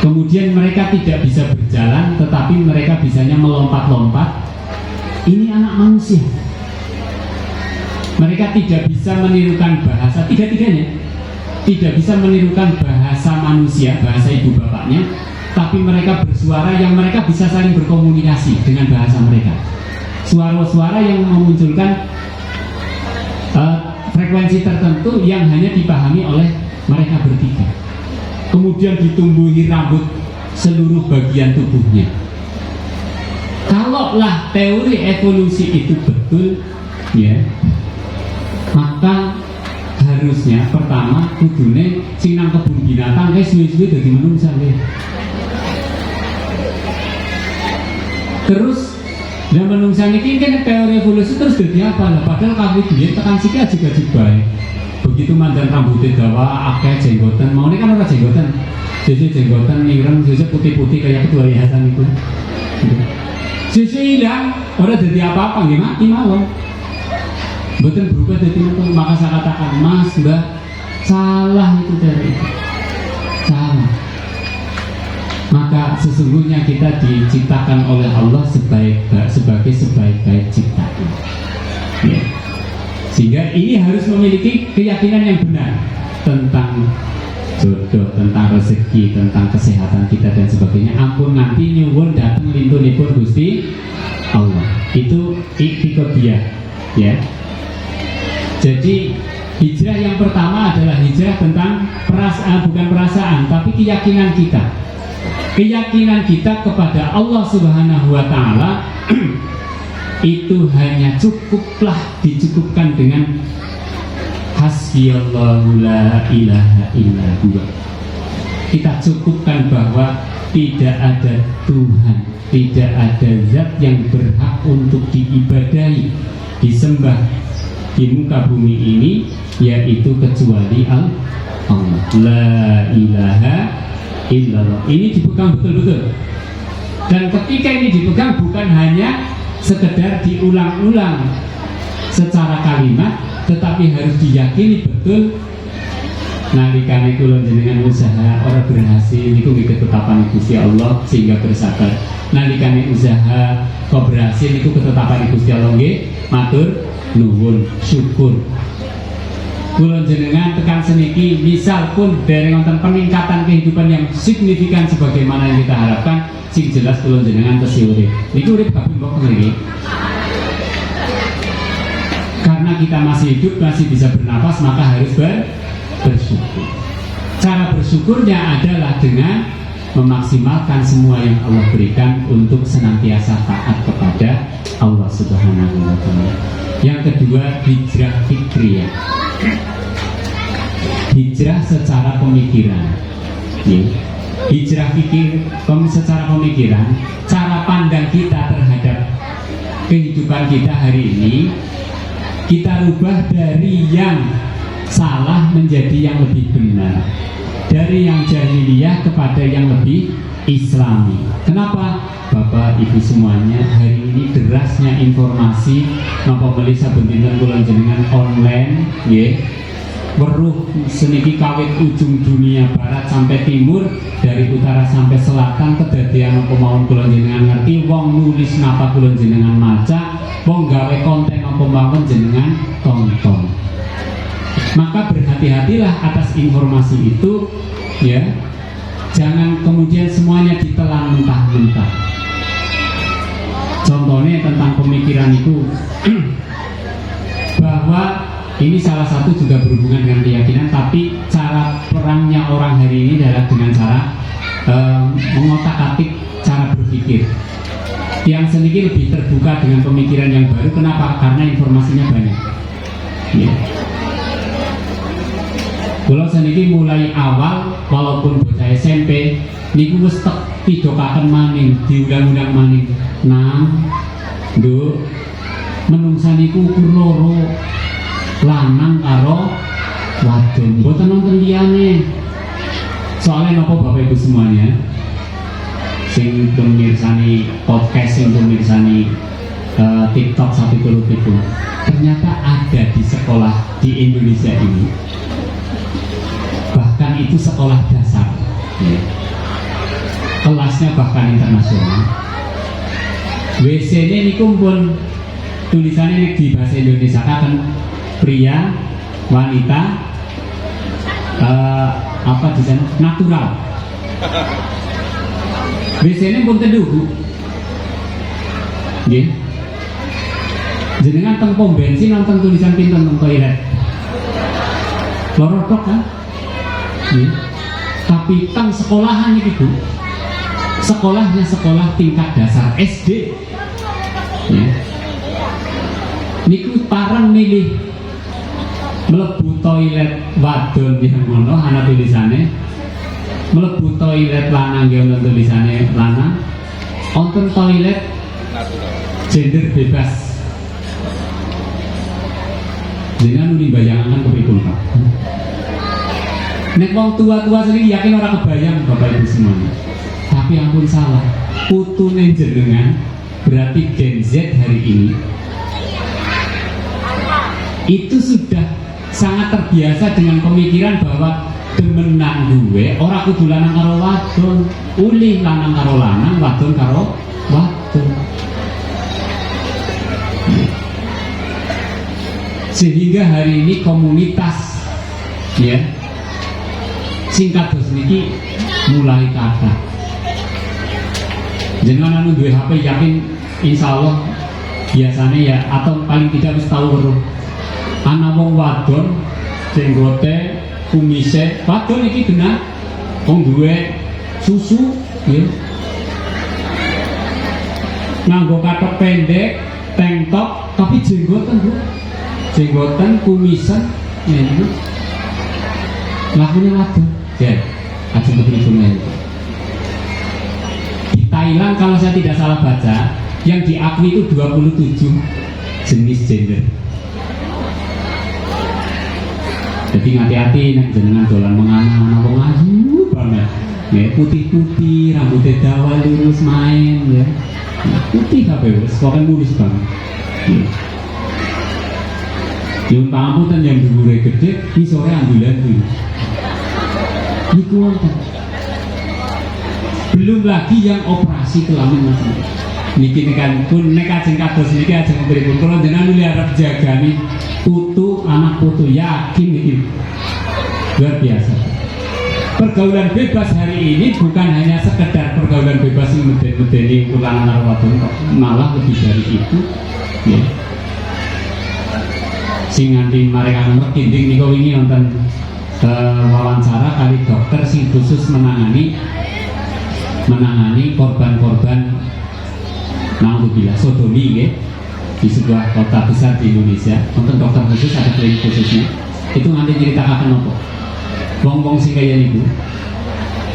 kemudian mereka tidak bisa berjalan tetapi mereka bisanya melompat-lompat. Ini anak manusia. Mereka tidak bisa menirukan bahasa, tiga-tiganya tidak bisa menirukan bahasa manusia, bahasa ibu bapaknya, tapi mereka bersuara yang mereka bisa saling berkomunikasi dengan bahasa mereka. Suara-suara yang memunculkan frekuensi tertentu yang hanya dipahami oleh mereka bertiga. Kemudian ditumbuhi rambut seluruh bagian tubuhnya. Kalaulah teori evolusi itu betul, ya, maka harusnya pertama kudune sing nang kebun binatang guys suwi-suwi dadi manungsa nggih. Terus dan menungsa niki kan teori evolusi terus jadi apa lah? Padahal kamu dia tekan siki aja baik. Begitu mandan rambutnya dawa, akeh jenggotan. Mau ini kan orang jenggotan. Jadi jenggotan ireng, jadi putih-putih kayak ketua yayasan itu. Jadi hilang, orang jadi apa-apa nggih mati mawon. Betul berubah jadi apa? Maka saya katakan, Mas, Mbak, salah itu dari itu. Salah. Maka sesungguhnya kita diciptakan oleh Allah sebagai sebaik-baik ciptaan ya. Sehingga ini harus memiliki keyakinan yang benar tentang jodoh, tentang rezeki, tentang kesehatan kita dan sebagainya. Ampun nanti nyuwun datang lintunipun Gusti Allah. Itu iktikadiyah ya. Jadi hijrah yang pertama adalah hijrah tentang perasaan, bukan perasaan tapi keyakinan kita. Keyakinan kita kepada Allah Subhanahu wa Ta'ala itu hanya dicukupkan dengan hasbiyallahu la ilaha illa huwa. Kita cukupkan bahwa tidak ada Tuhan, tidak ada zat yang berhak untuk diibadahi, disembah di muka bumi ini yaitu kecuali Allah. La ilaha illallah. Ini dipegang betul-betul. Dan ketika ini dipegang bukan hanya sekedar diulang-ulang secara kalimat, tetapi harus diyakini betul. Nalikane kula jenengan usaha ora berhasil niku nggih ketetapan Gusti Allah sehingga bersabar. Nalikane usaha kok berhasil niku ketetapan Gusti Allah nggih matur nuwun syukur. Kula jenengan tekan seniki misal pun dari wonten peningkatan kehidupan yang signifikan sebagaimana yang kita harapkan, sing jelas kula jenengan tesih urip. Niku urip kabeh mbok niki. Karena kita masih hidup, masih bisa bernapas, maka harus bersyukur. Cara bersyukurnya adalah dengan memaksimalkan semua yang Allah berikan untuk senantiasa taat kepada Allah Subhanahu wa Ta'ala. Yang kedua, hijrah fikriyah. Hijrah secara pemikiran ya. Hijrah fikir secara pemikiran, cara pandang kita terhadap kehidupan kita hari ini kita rubah dari yang salah menjadi yang lebih benar, dari yang jahiliyah kepada yang lebih islami. Kenapa? Bapak Ibu semuanya, hari ini derasnya informasi napa beli saben dinten kula jenengan online nggih. Weruh seniki kawit ujung dunia barat sampai timur, dari utara sampai selatan, kedadian apa mawon kula jenengan ngerti, wong nulis napa kula jenengan maca, wong gawe konten apa mawon jenengan tonton. Maka berhati-hatilah atas informasi itu ya. Jangan kemudian semuanya ditelan mentah-mentah. Contohnya tentang pemikiran itu ini salah satu juga berhubungan dengan keyakinan, tapi cara perangnya orang hari ini adalah dengan cara mengotak-atik cara berpikir. Yang sedikit lebih terbuka dengan pemikiran yang baru. Kenapa? Karena informasinya banyak. Ya. Kalau sedikit mulai awal, walaupun bocah SMP, niku wis pidokaken maning, diundang-undang maning. Nduk, menungsa niku ukur loro, lanang karo wadon. Mboten nonton liyane. Soalnya nopo Bapak Ibu semuanya, sing pemirsani podcast, sing pemirsani TikTok satu itu, ternyata ada di sekolah di Indonesia ini, bahkan itu sekolah dasar, ya. Kelasnya bahkan internasional. WC ini kumpul tulisannya di bahasa Indonesia kan pria, wanita, apa di sana natural. Biasanya pun teduh, nggih. Jenengan teng pom bensin nonton tulisan pinten teng toilet. Lorotok kan? Nggih. Tapi teng sekolahan iki, Bu. Sekolahnya sekolah tingkat dasar SD. Ya. Niku parang milih mlebu toilet wadon yang ngono ana tulisane, mlebu toilet lanang yang ono tulisane lanang, wonten toilet gender bebas. Jangan nuli bayangan kepripun Pak. Nek wong tua-tua sendiri yakin orang kebayang Bapak Ibu semuanya. Tapi ampun salah, putune jenengan berarti Gen Z hari ini itu sudah sangat terbiasa dengan pemikiran bahwa demenan gue ora kudu lanang karo wadon, ulih lanang karo lanang, wadon karo wadon. Sehingga hari ini komunitas, ya, singkat dos niki mulai kata. Jangan anu duwe HP yakin insya Allah biasanya ya, atau paling tidak harus tahu weruh ana wong wadon jenggote kumise wadon iki genah wong duwe susu ya, nganggo katok pendek tank top tapi jenggoten Bu, jenggoten kumisan ngene lakune wadon ya aja begitu ngene. Thailand kalau saya tidak salah baca, yang diakui itu 27 jenis gender. Jadi hati-hati nek jenengan dolan mengana-ana wong ayu banget. Ya, putih-putih, rambutnya dawa lurus main ya. Putih kabeh wis kok mulus banget. Ya. Yung pamputan yang dhuwure gede, isore ambulan dulu. Niku wonten. Belum lagi yang operasi kelamin mas. Niki kan pun nek ajeng kados niki ajeng pripun kula jenengan nuli arep jagani putu anak putu yakin iki luar biasa. Pergaulan bebas hari ini bukan hanya sekedar pergaulan bebas yang medeni ulangan narwadon, malah lebih dari itu ya. Sing nganti mereka merkinding niku wingi wonten wawancara kali dokter sing khusus menangani korban-korban naudzubillah sodomi ya, di sebuah kota besar di Indonesia. Untuk dokter khusus ada klinik khususnya. Itu nanti ceritakan apa? Wong-wong sing kaya niku,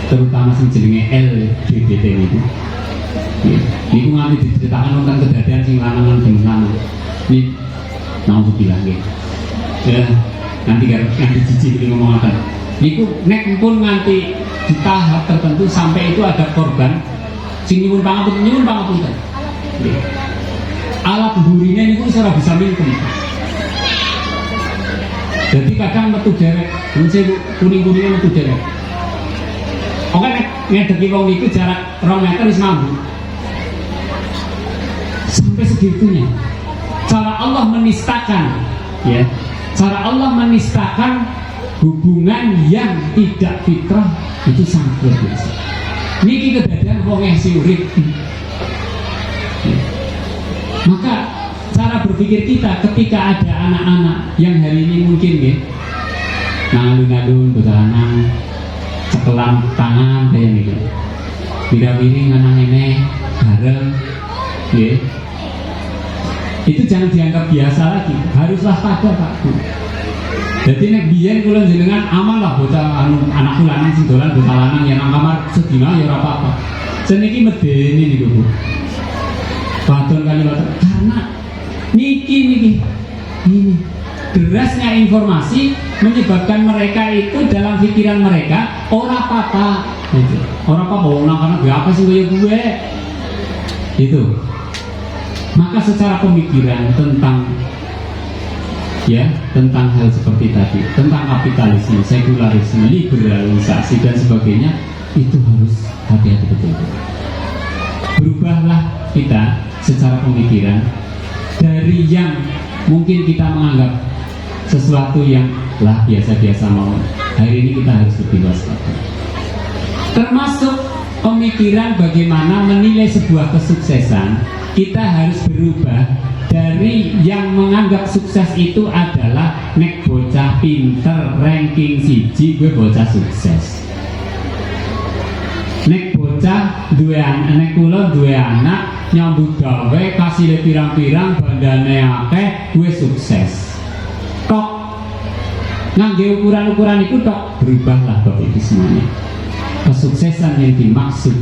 terutama sing jenenge LGBT niku. Niku nanti diceritakan tentang kejadian sing lanang dengan lanang. Ini naudzubillah nggih. Ya, nanti jijik ngomongaken. Niku nek pun nganti di tahap tertentu sampai itu ada korban sing nyuwun pangapunten. Alat burine niku ora bisa mingkem. Jadi kadang metu derek, kuning-kuningnya metu derek. Oke nek ngedeki wong niku jarak 2 meter wis mambu. Sampai segitunya. Cara Allah menistakan, ya. Cara Allah menistakan hubungan yang tidak fitrah itu sangat luar biasa. Niki kedadian wong sing urip. Maka cara berpikir berpikir kita ketika ada anak-anak yang hari ini mungkin ya ngalun-ngalun berjalan cekelan tangan kayak gitu, piring nganang ini bareng ya, itu jangan dianggap biasa lagi, haruslah pada Pak Bu. Jadi nek biyen kula jenengan aman lah bocah anak lanang sing dolan bocah lanang yang nang kamar sedina ya ora apa-apa. Seniki medeni niku Bu. Wadon kali wadon karena niki ini derasnya informasi menyebabkan mereka itu dalam pikiran mereka ora apa-apa gitu. Ora apa-apa wong karena apa sih kaya gue itu. Maka secara pemikiran tentang hal seperti tadi, tentang kapitalisme, sekularisme, liberalisasi dan sebagainya, itu harus hati-hati betul. Berubahlah kita secara pemikiran dari yang mungkin kita menganggap sesuatu yang lah biasa-biasa mau. Hari ini kita harus lebih waspada. Termasuk pemikiran bagaimana menilai sebuah kesuksesan, kita harus berubah dari yang menganggap sukses itu adalah nek bocah pinter ranking siji gue bocah sukses. Nek bocah nek kula duwe anak nyambut gawe kasih pirang-pirang bandane akeh gue sukses. Tok ngangge ukuran-ukuran itu tok, berubahlah Bapak Ibu semuanya. Kesuksesan yang dimaksud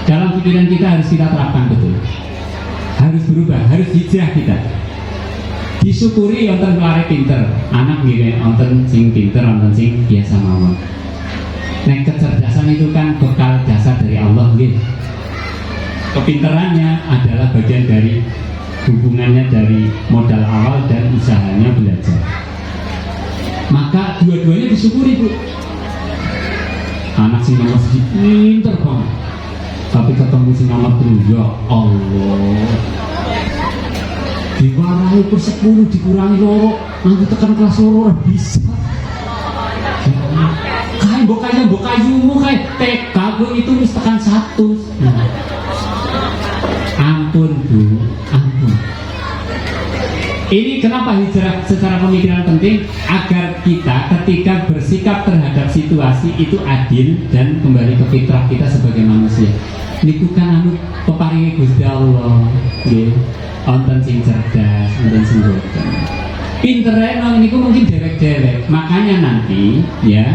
dalam pikiran kita harus kita terapkan betul. Harus berubah, harus hijrah kita. Disyukuri wonten kelare pinter, anak nggih wonten sing pinter, wonten sing biasa mawon. Nek kecerdasan itu kan bekal dasar dari Allah nggih. Kepinterannya adalah bagian dari hubungannya dari modal awal dan usahanya belajar. Maka dua-duanya disyukuri Bu. Anak sing nomor siji pinter banget, tapi ketemu sing nomor 3 ya Allah, diwarahi per 10 dikurangi loro nanti tekan kelas loro bisa. Kayak bokayumu kayak TK gue itu wis tekan 1. Ampun Bu, ampun. Ini kenapa hijrah secara pemikiran penting, agar kita ketika bersikap terhadap situasi itu adil dan kembali ke fitrah kita sebagai manusia. Niku kan peparinge Gusti Allah, nggih. Wonten sing cerdas, wonten sing boten. Pintere nang niku mungkin dewek-dewek. Makanya nanti ya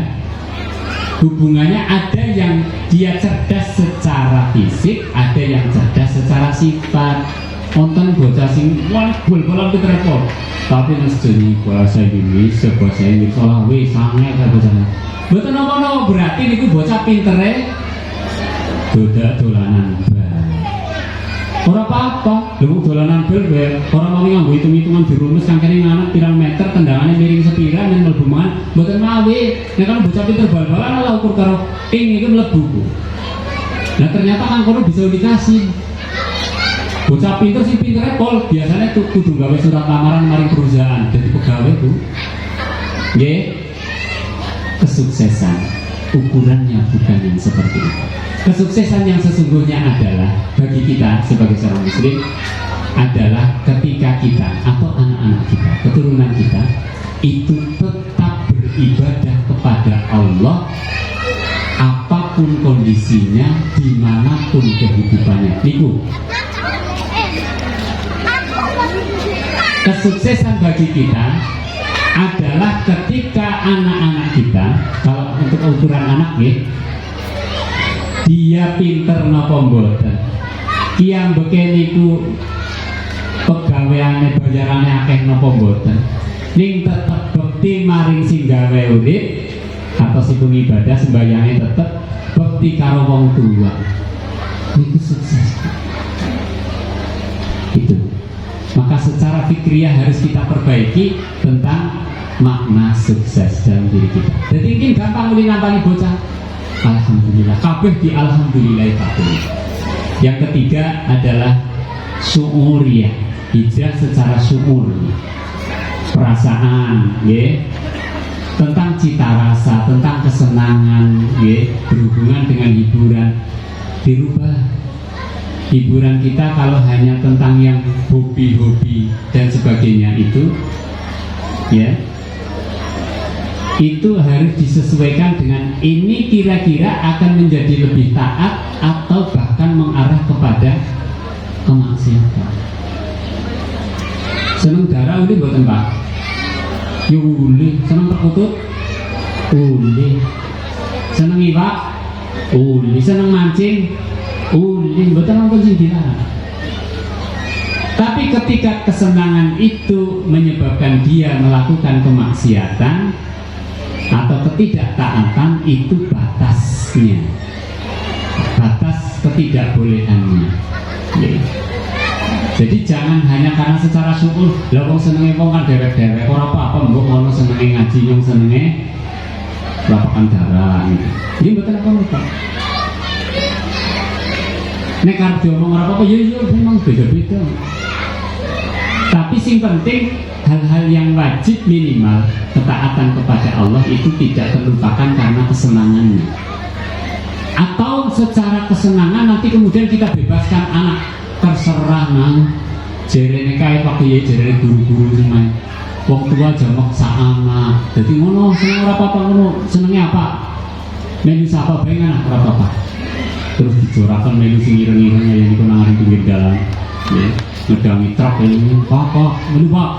hubungannya ada yang dia cerdas secara fisik, ada yang cerdas secara sifat. Wonten bocah sing bol-bolan ketrepot, tapi nek jenenge bahasa Indonesia, bahasa Inggris salah wis sange ta bocah. Mboten napa-napa berarti niku bocah pintere dolanan bal. Ora apa-apa, lho dolanan bal wae. Ora mau nganggo hitung-hitungan dirumus kangkene anak pirang meter, tendangane miring sepira men mlebu mangan. Mboten mawi. Nek kan bocah pinter bal-balan ala ukur karo ping iku mlebu. Nah ternyata kan kono bisa dikasih. Bocah pinter sih pinternya pol biasanya tuh kudu gawe surat lamaran maring perusahaan jadi pegawai Bu. Nggih. Kesuksesan ukurannya bukan yang seperti itu. Kesuksesan yang sesungguhnya adalah bagi kita sebagai seorang muslim adalah ketika kita atau anak-anak kita, keturunan kita itu tetap beribadah kepada Allah apapun kondisinya, dimanapun kehidupannya. Niku kesuksesan bagi kita adalah ketika anak-anak kita, kalau untuk ukuran anak nih, dia pinter napa mboten, kiyambeke niku pegaweane bayarane akeh napa mboten, ning tetep bekti maring sing gawe urip atau sing ibadah sembayange tetep bekti karo wong tua, niku sukses. Itu. Maka secara fikriyah harus kita perbaiki tentang makna sukses dalam diri kita. Jadi mungkin gampang nampani bocah. Alhamdulillah, kabeh di alhamdulillah kabeh. Yang ketiga adalah syuuriyah, hijrah secara syuur, perasaan, ya, tentang cita rasa, tentang kesenangan, ya, berhubungan dengan hiburan, dirubah. hiburan kita kalau hanya tentang yang hobi-hobi dan sebagainya itu, ya, itu harus disesuaikan dengan ini kira-kira akan menjadi lebih taat atau bahkan mengarah kepada kemaksiatan. Seneng darah uli buatan Pak? Uli. Seneng perkutut? Uli. Seneng iwak? Uli. Seneng mancing? Uli. Buatan nonton sing dilarang. Tapi ketika kesenangan itu menyebabkan dia melakukan kemaksiatan atau ketidaktaatan, itu batasnya, batas ketidakbolehannya. Jadi jangan hanya karena secara syukur, lah wong senenge wong kan dewek-dewek, ora apa-apa mbok ngono senenge ngaji nyong senenge lapakan darah gitu. Ini betul apa? Nek arep diomong ora apa-apa, ya memang beda-beda. Tapi sing penting hal-hal yang wajib minimal ketaatan kepada Allah itu tidak terlupakan karena kesenangannya. Atau secara kesenangan nanti kemudian kita bebaskan anak, terserah nang jerene kae waktu ya jerene guru-guru semai. Wong tua jamak sama. Jadi ngono seneng ora apa-apa ngono, senenge apa? Melu sapa bae kan ora apa-apa. Terus dijorakan melu sing ireng-ireng ya niku nang arep pinggir dalan. Ya, ngedangi truk ini apa? Melu Pak.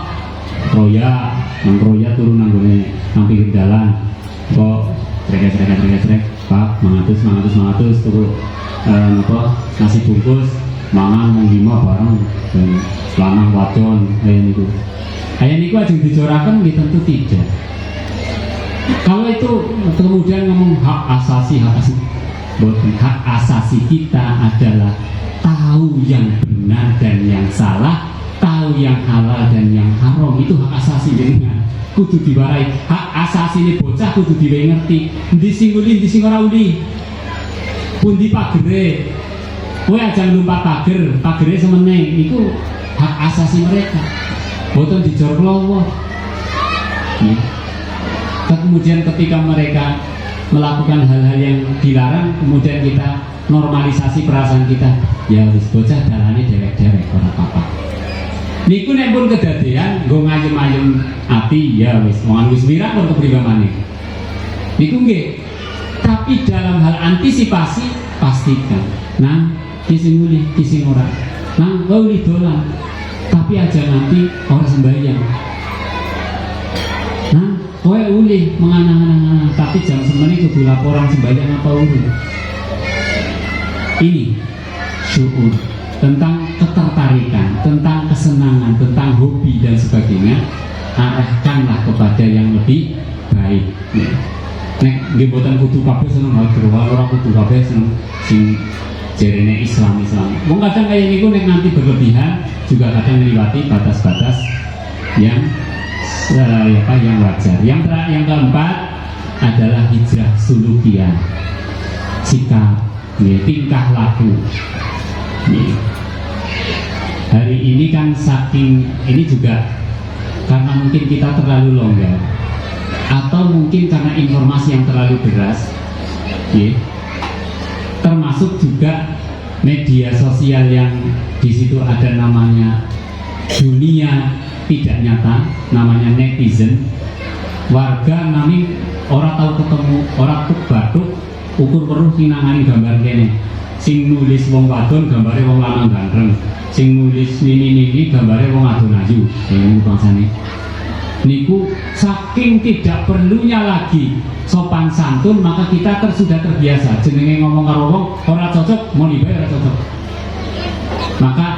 Roya, nang roya turun nang gone nang pinggir dalan. Kok trek Pak, mangatus turu apa nasi bungkus mangan mung 5 bareng dan lanang wadon kayak niku aja dijorakan gitu, tentu tidak. Kalau itu kemudian ngomong hak asasi hak asasi kita adalah tahu yang benar dan yang salah, tahu yang halal dan yang haram, itu hak asasi dengan kudu diwarai. Hak asasi ini bocah kudu diwe ngerti ndi sing uli ndi sing ora uli, pundi pagere kowe aja numpak pagere semene, itu hak asasi mereka, boten dijor klowo. Kemudian ketika mereka melakukan hal-hal yang dilarang, kemudian kita normalisasi perasaan kita, ya wis bocah dalane dewek-dewek ora apa-apa. Niku nek pun kedadean nggo ngayem-ayem ati, ya wis wong wis mirah pun kepriwe maneh. Niku nggih. Tapi dalam hal antisipasi pastikan, nah kising uli, kising ora. Nah, uli dolan. Tapi aja nanti orang sembahyang. Nah, kowe uli menganang-anang, tapi jam semene kudu laporan sembahyang apa uli. Ini syukur tentang ketertarikan, tentang kesenangan, tentang hobi dan sebagainya, arahkanlah kepada yang lebih baik. Nek nggih boten kudu kabeh seneng ora kudu kabeh seneng sing jerene Islam. Wong kadang kaya niku nek nanti berlebihan juga kadang melewati batas-batas yang yang wajar. Yang keempat adalah hijrah sulukiyah, sikap, tingkah laku. Hari ini kan saking ini juga karena mungkin kita terlalu longgar, atau mungkin karena informasi yang terlalu deras, termasuk juga media sosial yang di situ ada namanya dunia tidak nyata, namanya netizen. Warga nami orang tahu ketemu orang tuh batuk ukur weruh kinangani gambar kene. Sing nulis wong wadon gambare wong lanang ganteng, sing nulis nini gambare wong adon ayu. Ini bangsane. Niku saking tidak perlunya lagi sopan santun, maka kita sudah terbiasa jenenge ngomong karo wong ora cocok, mau dibayar ora cocok. Maka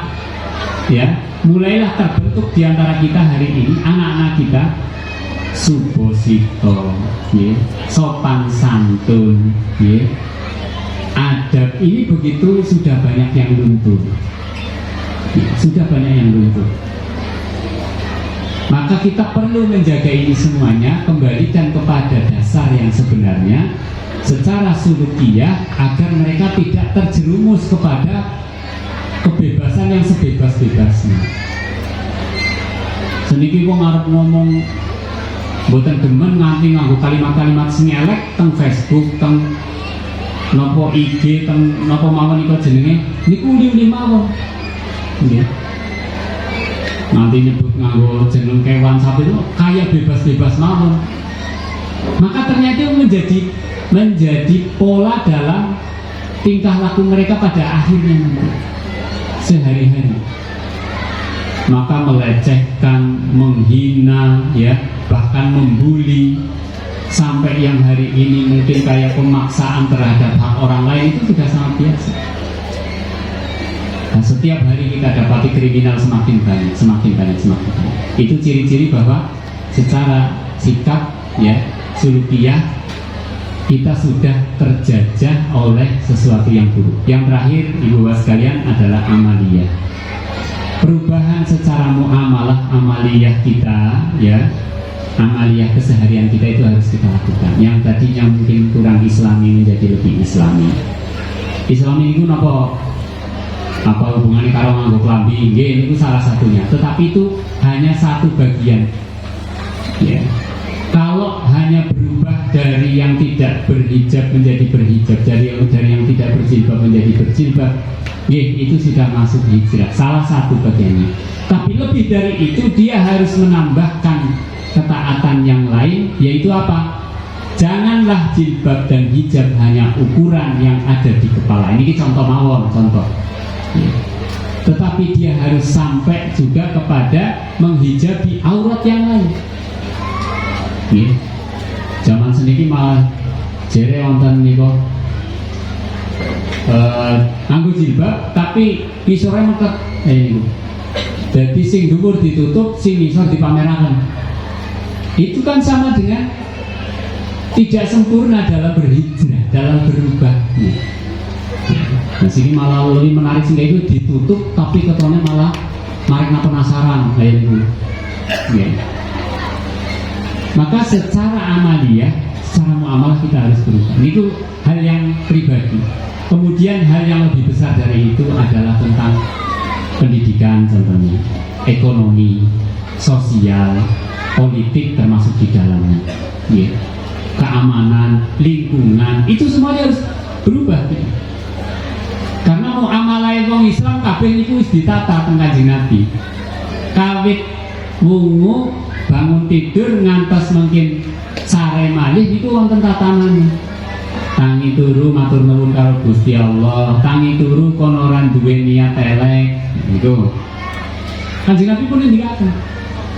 ya mulailah terbentuk di antara kita hari ini, anak-anak kita, subosito, sopan santun, adab ini begitu sudah banyak yang luntur, Maka kita perlu menjaga ini semuanya, kembalikan kepada dasar yang sebenarnya secara sulukiyah agar mereka tidak terjerumus kepada kebebasan yang sebebas-bebasnya. Seniki wong arep ngomong boten demen nganti nganggo kalimat-kalimat sing elek teng Facebook, teng nopo IG nopo mawon iku jenenge niku uli-uli mawon nggih. Nanti nyebut nganggo jeneng kewan sapi itu kayak bebas-bebas mawon. Maka ternyata itu menjadi pola dalam tingkah laku mereka pada akhirnya nanti sehari-hari. Maka melecehkan, menghina, ya, bahkan membuli, sampai yang hari ini mungkin kayak pemaksaan terhadap hak orang lain itu sudah sangat biasa. Nah, setiap hari kita dapati kriminal semakin banyak. Itu ciri-ciri bahwa secara sikap, ya, sulukiyah kita sudah terjajah oleh sesuatu yang buruk. Yang terakhir, ibu bapak sekalian, adalah amaliyah. Perubahan secara muamalah amaliyah kita, ya, amaliyah keseharian kita itu harus kita lakukan. Yang tadinya mungkin kurang islami menjadi lebih islami. Islami itu apa hubungannya karo nganggo klambi? Nggih, itu salah satunya. Tetapi itu hanya satu bagian. Ya. Kalau hanya berubah dari yang tidak berhijab menjadi berhijab, dari yang tidak berjilbab menjadi berjilbab, itu sudah masuk hijrah. Salah satu bagiannya. Tapi lebih dari itu dia harus menambahkan ketaatan yang lain, yaitu apa? Janganlah jilbab dan hijab hanya ukuran yang ada di kepala. Ini contoh mawon, contoh. Ya. Tetapi dia harus sampai juga kepada menghijabi aurat yang lain. Ya. Zaman seniki malah jere wonten niku nganggo jilbab tapi isore meket niku. Jadi sing dhuwur ditutup, sing isor dipameraken. Itu kan sama dengan tidak sempurna dalam berhijrah, dalam berubah. Nah, sini malah lebih menarik sehingga itu ditutup tapi ketonnya malah marikna penasaran kayak itu. Ya. Maka secara amaliyah, secara muamalah kita harus berubah. Itu hal yang pribadi. Kemudian hal yang lebih besar dari itu adalah tentang pendidikan, contohnya ekonomi, sosial, politik termasuk di dalamnya, ya. Keamanan, lingkungan, itu semuanya harus berubah. Ya. Karena muamalah wong Islam kabeh niku wis ditata teng Kanjeng Nabi. Kawit wungu bangun tidur ngantos mungkin sare malih niku wonten tatanane. Tangi turu matur nuwun karo Gusti Allah, tangi turu kono ora duwe niat elek. Niku Kanjeng Nabi pun ndikaken.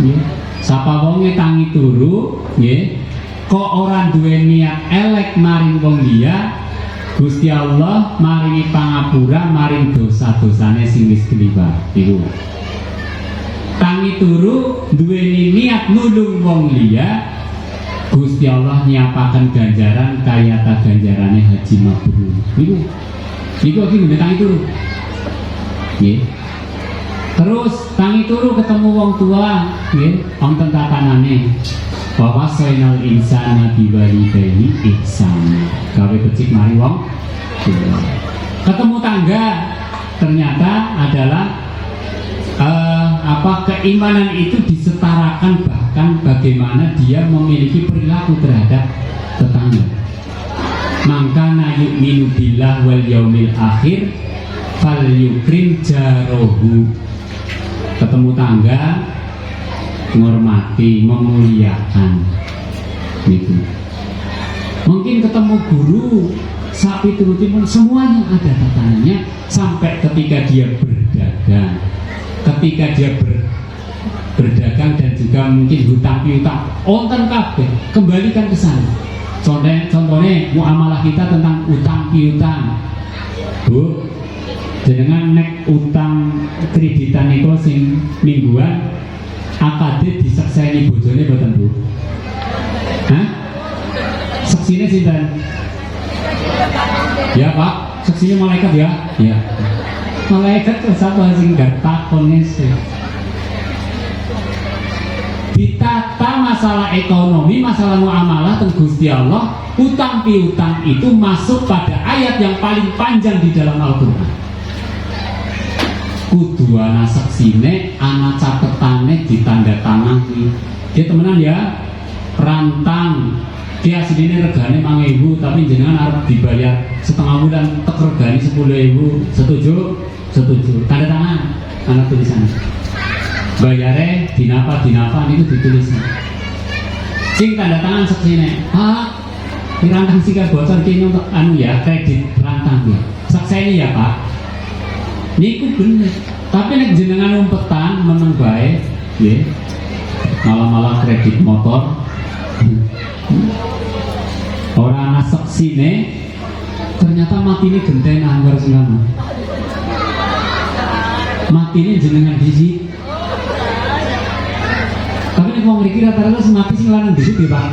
Nggih. Sapa wonge tangi turu, nggih, kok ora duwe niat elek maring wong liya, Gusti Allah maringi pangapura maring dosa-dosane sing wis kliwat. Iku. Tangi turu duweni niat nulung wong liya, Gusti Allah nyiapaken ganjaran kaya ta ganjarane haji mabrur. Iku. Iku iki tangi turu. Nggih. Terus tangi turu ketemu wong tua, nggih, wonten tatanane. Wa wasainal insana biwalidayhi ihsana. Gawe becik mari wong tua. Ketemu tangga ternyata adalah keimanan itu disetarakan, bahkan bagaimana dia memiliki perilaku terhadap tetangga. Mangkana yu'minu billah wal yaumil akhir fal yukrim jarohu. Ketemu tangga, menghormati, memuliakan, gitu. Mungkin ketemu guru, sapi turutipun semuanya ada tatanannya. Sampai ketika dia berdagang, ketika dia berdagang dan juga mungkin hutang piutang, onten kabeh kembalikan ke sana. Contohnya muamalah kita tentang utang piutang, Bu. Dengan nek utang kreditan itu sing mingguan akadit disekseni bojone mboten Bu? Hah? Seksine sinten? Ya Pak, seksine malaikat ya? Ya. Malaikat terus apa sing gak takone sih? Ditata masalah ekonomi, masalah muamalah teng Gusti Allah, utang piutang itu masuk pada ayat yang paling panjang di dalam Al-Qur'an. Kudu ana seksine, ana catetane ditandatangani. Dia temenan ya, rantang. Dia aslinya regane 5.000 tapi jenengan harus dibayar setengah bulan tak regani 10.000, setuju tanda tangan anak tulisan bayare dinapa itu ditulis sing tanda tangan seksine dirantang sika bocor kini untuk ya kredit rantang ya sakseni ya Pak niku bener tapi nek jenengan umpetan meneng bae nggih malah kredit motor orang anak saksine ternyata mati ini genteng anggar singkana mati ini jenengan disit tapi nek wong mriki rata-rata mati sing lanang disit ya Pak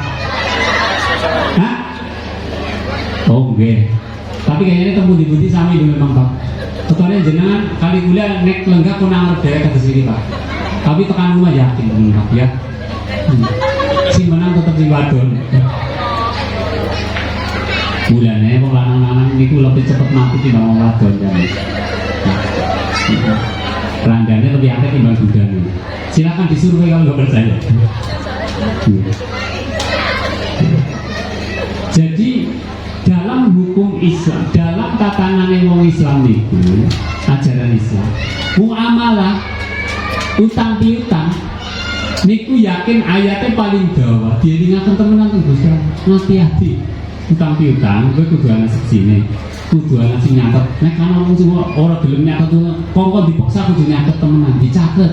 hah? Oh enggak tapi kayaknya temu di sami itu memang Pak kecuali jenengan kali gula nek lenggak kunang daerah ke sini Pak tapi tekan rumah yakin temen Pak ya si menang tetap di wadon bulannya wong lanang-lanang niku lebih cepet mati timbang wong wadon kan. Ranggane lebih akeh timbang budane. Silakan disurvei kalau nggak percaya. Jadi dalam hukum Islam, dalam tatanan wong Islam itu ajaran Islam, muamalah utang piutang niku yakin ayatnya paling dawa. Dia ingatkan temenan tuh Gus, hati-hati. Utang piutang, gue kudu ana seksine, kudu ana sing nyatet. Nek ana wong sing ora gelem nyatet tuh, kongkon dipaksa kudu nyatet temenan, dicatet.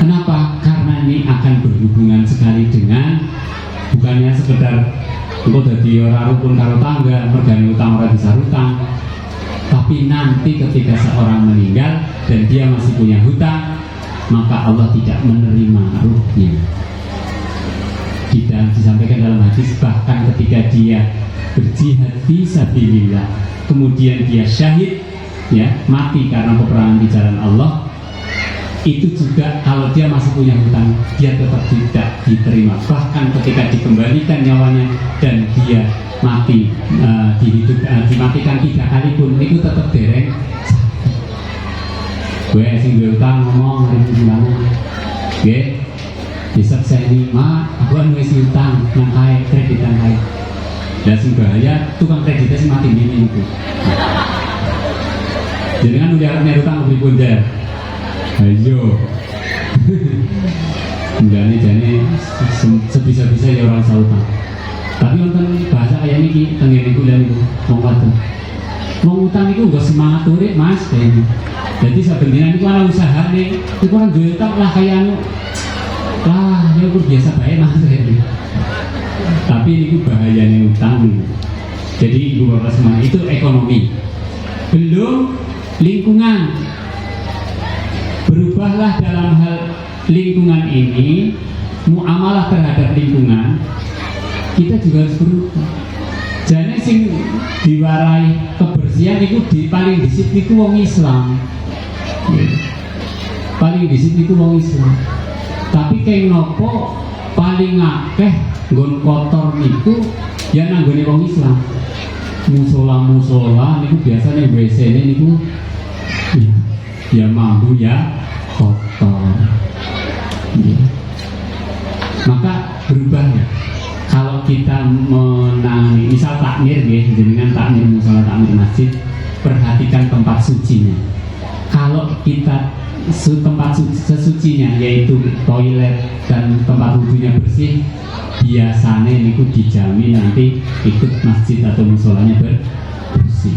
Kenapa? Karena ini akan berhubungan sekali dengan bukannya sekedar engko dadi ora rukun karo tangga, mergane utang ora bisa hutang. Tapi nanti ketika seorang meninggal dan dia masih punya hutang, maka Allah tidak menerima ruhnya. Disampaikan dalam hadis bahkan ketika dia berjihad fisabilillah kemudian dia syahid ya mati karena peperangan di jalan Allah itu juga kalau dia masih punya hutang dia tetap tidak diterima bahkan ketika dikembalikan nyawanya dan dia mati dimatikan 3 kali pun itu tetap dereng gue sing hutang ngomong hari gimana gue bisa saya ini aku kan wis utang nang kae kreditan kae. Lah sing bahaya tukang kreditnya sing mati ini itu. Jadi kan udah arep utang beli bundar. Ayo. Enggak jane sebisa-bisa ya orang utang. Tapi wonten bahasa kayak niki teng ngene kuliah niku wong wadon. Wong utang niku nggo semangat urip Mas kayaknya. Jadi sebenarnya niku ana usahane, niku orang duwe utang lah kayak anu ya aku biasa baik mas tapi ini bahayanya utang jadi ibu bapak semua itu ekonomi belum lingkungan berubahlah dalam hal lingkungan ini muamalah terhadap lingkungan kita juga harus berubah jadi sing diwarai kebersihan itu paling disiplin itu wong Islam paling disiplin itu wong Islam tapi kayak nopo paling akeh nggon kotor niku ya nanggone wong Islam musola niku biasanya WC niku ya mampu ya kotor ya. Maka berubah ya kalau kita menangani misal takmir ya dengan takmir musola takmir masjid perhatikan tempat sucinya kalau kita tempat sesucinya yaitu toilet dan tempat wudhunya bersih biasanya niku dijamin nanti ikut masjid atau musolanya bersih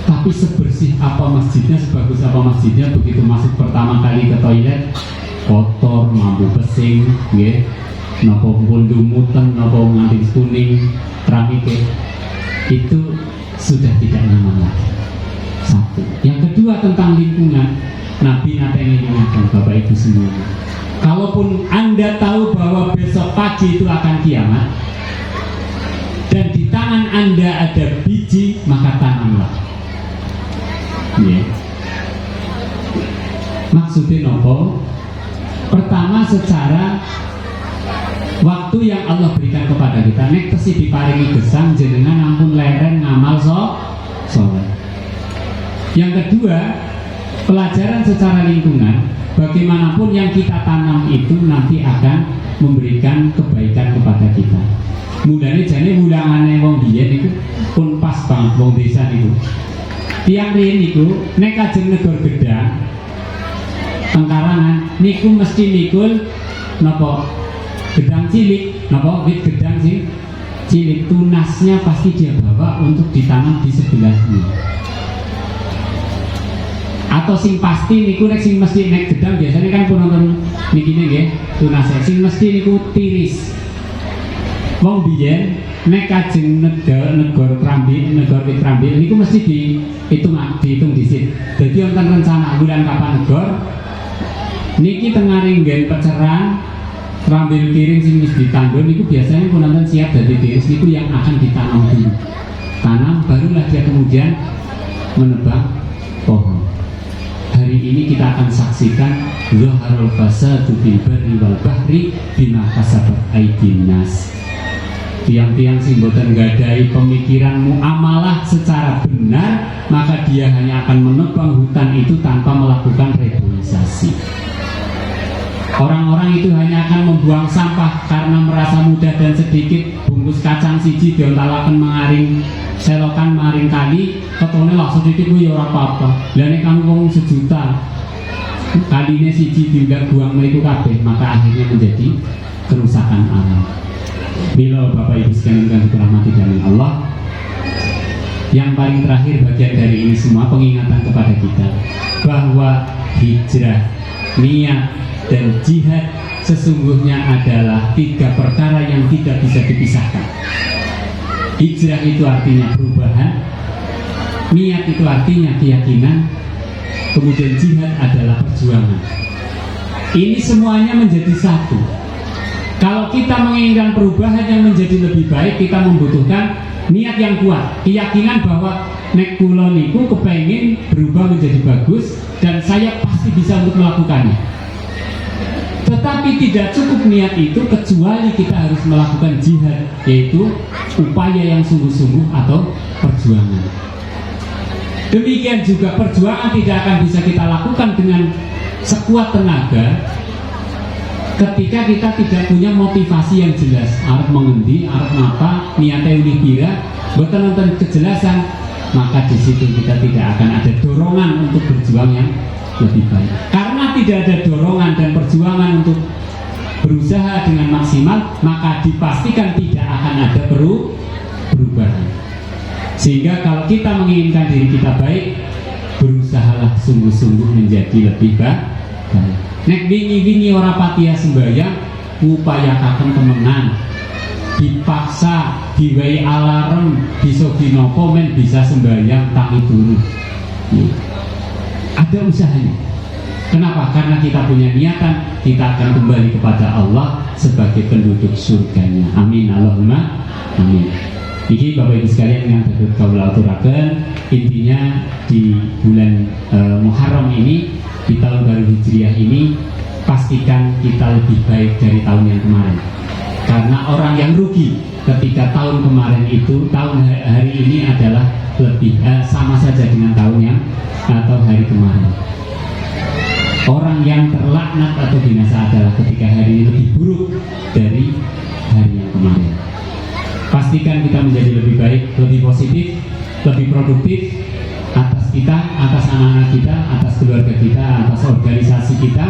tapi sebersih apa masjidnya sebagus apa masjidnya begitu masuk pertama kali ke toilet kotor mampu pesing nggih napa pundu muten napa nganti kuning keramike itu sudah tidak nyaman lagi satu yang kedua tentang lingkungan Nabi ingin mengingatkan Bapak Ibu semua kalaupun Anda tahu bahwa besok pagi itu akan kiamat dan di tangan Anda ada biji maka tanamlah ya. Maksudnya nopo pertama secara waktu yang Allah berikan kepada kita nek tesi diparingi gesang jenengan ampun lereng ngamal soleh yang kedua pelajaran secara lingkungan bagaimanapun yang kita tanam itu nanti akan memberikan kebaikan kepada kita Mulane jane mulangane wong biyen niku pun pas banget wong desa niku. Tiyang riyen niku nek kajeng negor gedang Tengkarangan niku mesti nikul napa gedang cilik, napa wit gedang sing cilik, tunasnya pasti dia bawa untuk ditanam di sebelahnya. Atau sing pasti niku nek sing mesti nek gedang biasanya kan pun nonton niki nggih tunasnya sing mesti niku tiris. Wong biyen nek kajeng negor Krambil niku mesti dihitung dhisik. Dadi wonten rencana bulan kapan negor niki tengah ringgen peceran Krambil piring sing wis ditandon niku biasanya pun nonton siap dadi tiris niku yang akan ditanam dulu. Tanam barulah dia kemudian menebang pohon. Hari ini kita akan saksikan Zaharul fasadu fil barri wal bahri bima kasabat aydin nas. Tiang-tiang sing boten gadai pemikiran muamalah secara benar, maka dia hanya akan menebang hutan itu tanpa melakukan reboisasi. Orang-orang itu hanya akan membuang sampah karena merasa mudah dan sedikit. Bungkus kacang siji diontalaken mengaring selokan maring kali, ketone lah sedikit ku ya ora apa-apa. Lah nek kamu wong sejuta kaline siji tinggal buang mriku kabeh, maka akhirnya menjadi kerusakan alam. Bila Bapak Ibu sekalian yang dirahmati oleh Allah, yang paling terakhir bagian dari ini semua pengingatan kepada kita bahwa hijrah, niat dan jihad sesungguhnya adalah 3 perkara yang tidak bisa dipisahkan. Hijrah itu artinya perubahan, niat itu artinya keyakinan, kemudian jihad adalah perjuangan. Ini semuanya menjadi satu. Kalau kita menginginkan perubahan yang menjadi lebih baik, kita membutuhkan niat yang kuat, keyakinan bahwa nek kula niku kepengin berubah menjadi bagus dan saya pasti bisa untuk melakukannya. Tetapi tidak cukup niat itu kecuali kita harus melakukan jihad, yaitu upaya yang sungguh-sungguh atau perjuangan. Demikian juga perjuangan tidak akan bisa kita lakukan dengan sekuat tenaga ketika kita tidak punya motivasi yang jelas. Arep mengendi, arep ngapa, niatnya udah pira, boten nonton kejelasan, maka di situ kita tidak akan ada dorongan untuk berjuang yang lebih baik. Karena tidak ada dorongan dan perjuangan untuk berusaha dengan maksimal, maka dipastikan tidak akan ada perubahan. Sehingga kalau kita menginginkan diri kita baik, berusahalah sungguh-sungguh menjadi lebih baik. Nek wingi-wingi ora patiya sembahyang, upayakaken temenan. Dipaksa, diwai alarm, bisa dinopo men bisa sembahyang tangi dulu. Ada usahanya. Kenapa? Karena kita punya niatan, kita akan kembali kepada Allah sebagai penduduk surganya. Amin Allahumma amin. Iki Bapak Ibu sekalian yang dapat kaula aturaken, intinya di bulan Muharram ini, di tahun baru Hijriah ini, pastikan kita lebih baik dari tahun yang kemarin. Karena orang yang rugi ketika tahun kemarin itu, tahun hari ini adalah lebih sama saja dengan tahun yang atau hari kemarin. Orang yang terlaknat atau binasa adalah ketika hari ini lebih buruk dari hari yang kemarin. Pastikan kita menjadi lebih baik, lebih positif, lebih produktif atas kita, atas anak-anak kita, atas keluarga kita, atas organisasi kita,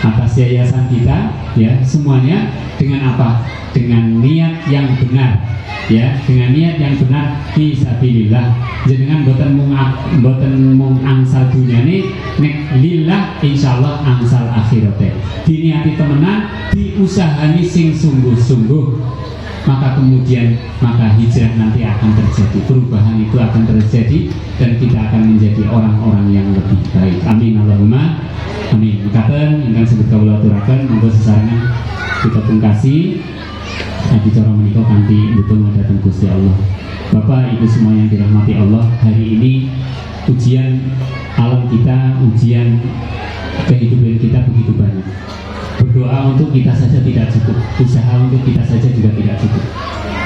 atas yayasan kita, ya semuanya dengan apa? Dengan niat yang benar, ya dengan niat yang benar fisabilillah. Jenengan boten mung angsal dunyane, nek lillah insyaallah angsal akhirate. Diniati temenan, diusahani sing sungguh-sungguh. Maka kemudian hijrah nanti akan terjadi, perubahan itu akan terjadi dan kita akan menjadi orang-orang yang lebih baik. Amin Allahumma amin. Mekaten ingkang sebut kawula aturaken, monggo sesarengan kita pungkasi acara menika kanthi betul dhateng Gusti Allah. Bapak Ibu semua yang dirahmati Allah, hari ini ujian alam kita, ujian kehidupan kita begitu banyak. Berdoa untuk kita saja tidak cukup, usaha untuk kita saja juga tidak cukup.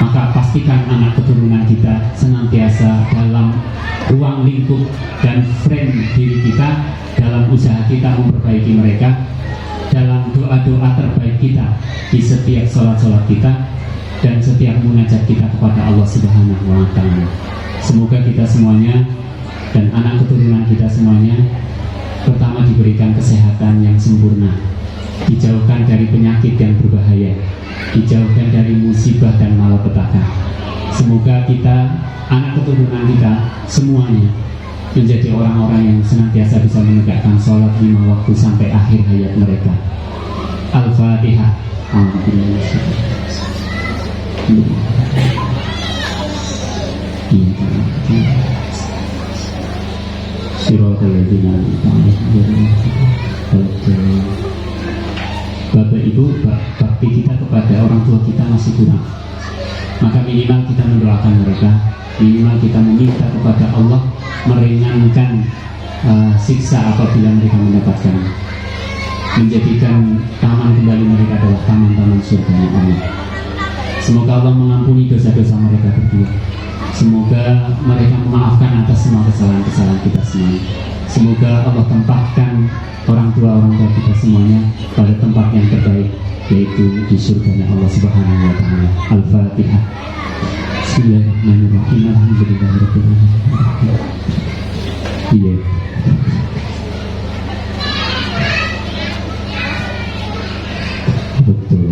Maka pastikan anak keturunan kita senantiasa dalam ruang lingkup dan frame diri kita, dalam usaha kita memperbaiki mereka, dalam doa-doa terbaik kita di setiap sholat-sholat kita, dan setiap munajat kita kepada Allah Subhanahu wa Ta'ala. Semoga kita semuanya dan anak keturunan kita semuanya pertama diberikan kesehatan yang sempurna, dijauhkan dari penyakit yang berbahaya, dijauhkan dari musibah dan malapetaka. Semoga kita, anak keturunan kita semuanya menjadi orang-orang yang senantiasa bisa menegakkan sholat 5 waktu sampai akhir hayat mereka. Al-Fatihah. Bapak Ibu, bakti kita kepada orang tua kita masih kurang, maka minimal kita mendoakan mereka, minimal kita meminta kepada Allah meringankan siksa apabila mereka mendapatkan, menjadikan taman kembali mereka adalah taman-taman surga Allah. Semoga Allah mengampuni dosa-dosa mereka berdua. Semoga mereka memaafkan atas semua kesalahan-kesalahan kita semuanya. Semoga Allah tempatkan orang tua kita semuanya pada tempat yang terbaik, yaitu di surganya Allah Subhanahu wa Ta'ala. Al-Fatihah. Bismillahirrahmanirrahim. Alhamdulillahirabbil alamin. Iya. Betul.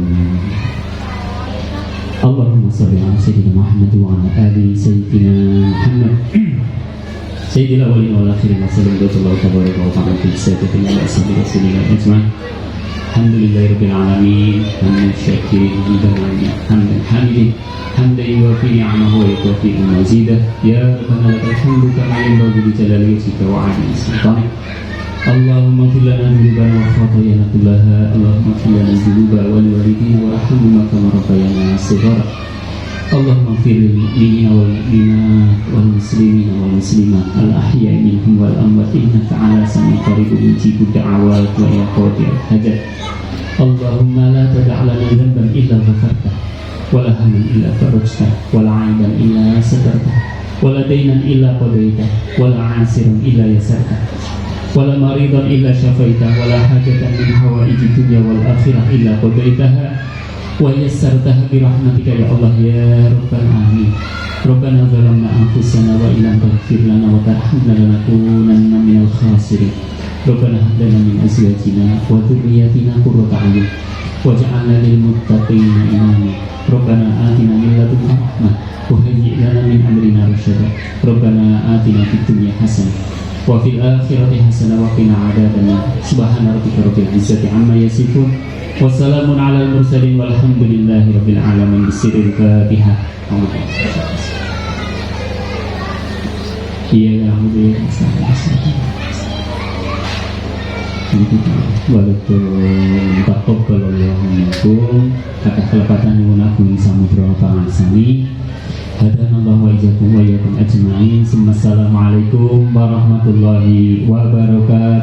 Allahumma shalli ala sayyidina Muhammad wa ala ali sayyidina Muhammad. Sayyidil awwalin wal akhirin wa sallallahu tabaraka wa ta'ala fi sayyidatina wa rasulina ajma'in. Alhamdulillahirabbil alamin. Hamdan syakirin hamdan hamidin hamdan yuwafi ni'amahu wa yukafi mazidah. Ya rabbana lakal hamdu kama yanbaghi li jalali wajhika wa 'azimi sultanik. Allahumma ighfir lana dhunubana wa khatayana kullaha. Allahumma ighfir lana dhunuba wa liwalidayna warhamhuma kama rabbayana shighara. Allahumma ighfir lil mu'minina wal mu'minat wal muslimina wal muslimat al ahya'i minhum wal amwat innaka 'ala sami'in qaribun mujibud da'awat wa ya qadiyal hajat. Allahumma la tada' lana dhanban illa ghafartah wa la hamman illa farajtah wa la 'aiban illa satartah wa la daynan illa qadaitah wa la 'asiran illa yasartah wala maridan illa syafaitah wala hajatan min hawaiji dunya wal akhirah illa qadaitaha wa yassartaha bi rahmatika ya Allah ya rabbal alamin. Rabbana zalamna anfusana wa illam taghfir lana wa tarhamna lanakunanna minal khasirin. Rabbana hab lana min azwajina wa dhurriyyatina qurrata a'yun waj'alna lil muttaqina imama. Rabbana atina min ladunka rahmah wa hayyi' lana min amrina rasyada. Rabbana atina fid dunya hasanah wa fil akhirati hasanah wa qina adzabannar. Subhana rabbika rabbil izzati amma yasifun wa salamun alal mursalin walhamdulillahi rabbil alamin. Bisiril Fatihah. Iya ya alhamdulillah. Walaupun taqabbalallahu minkum kata kelepatan nyuwun samudra pangarsani. Hadanallahu wa iyyakum wa iyyakum ajma'in. Assalamualaikum warahmatullahi wabarakatuh.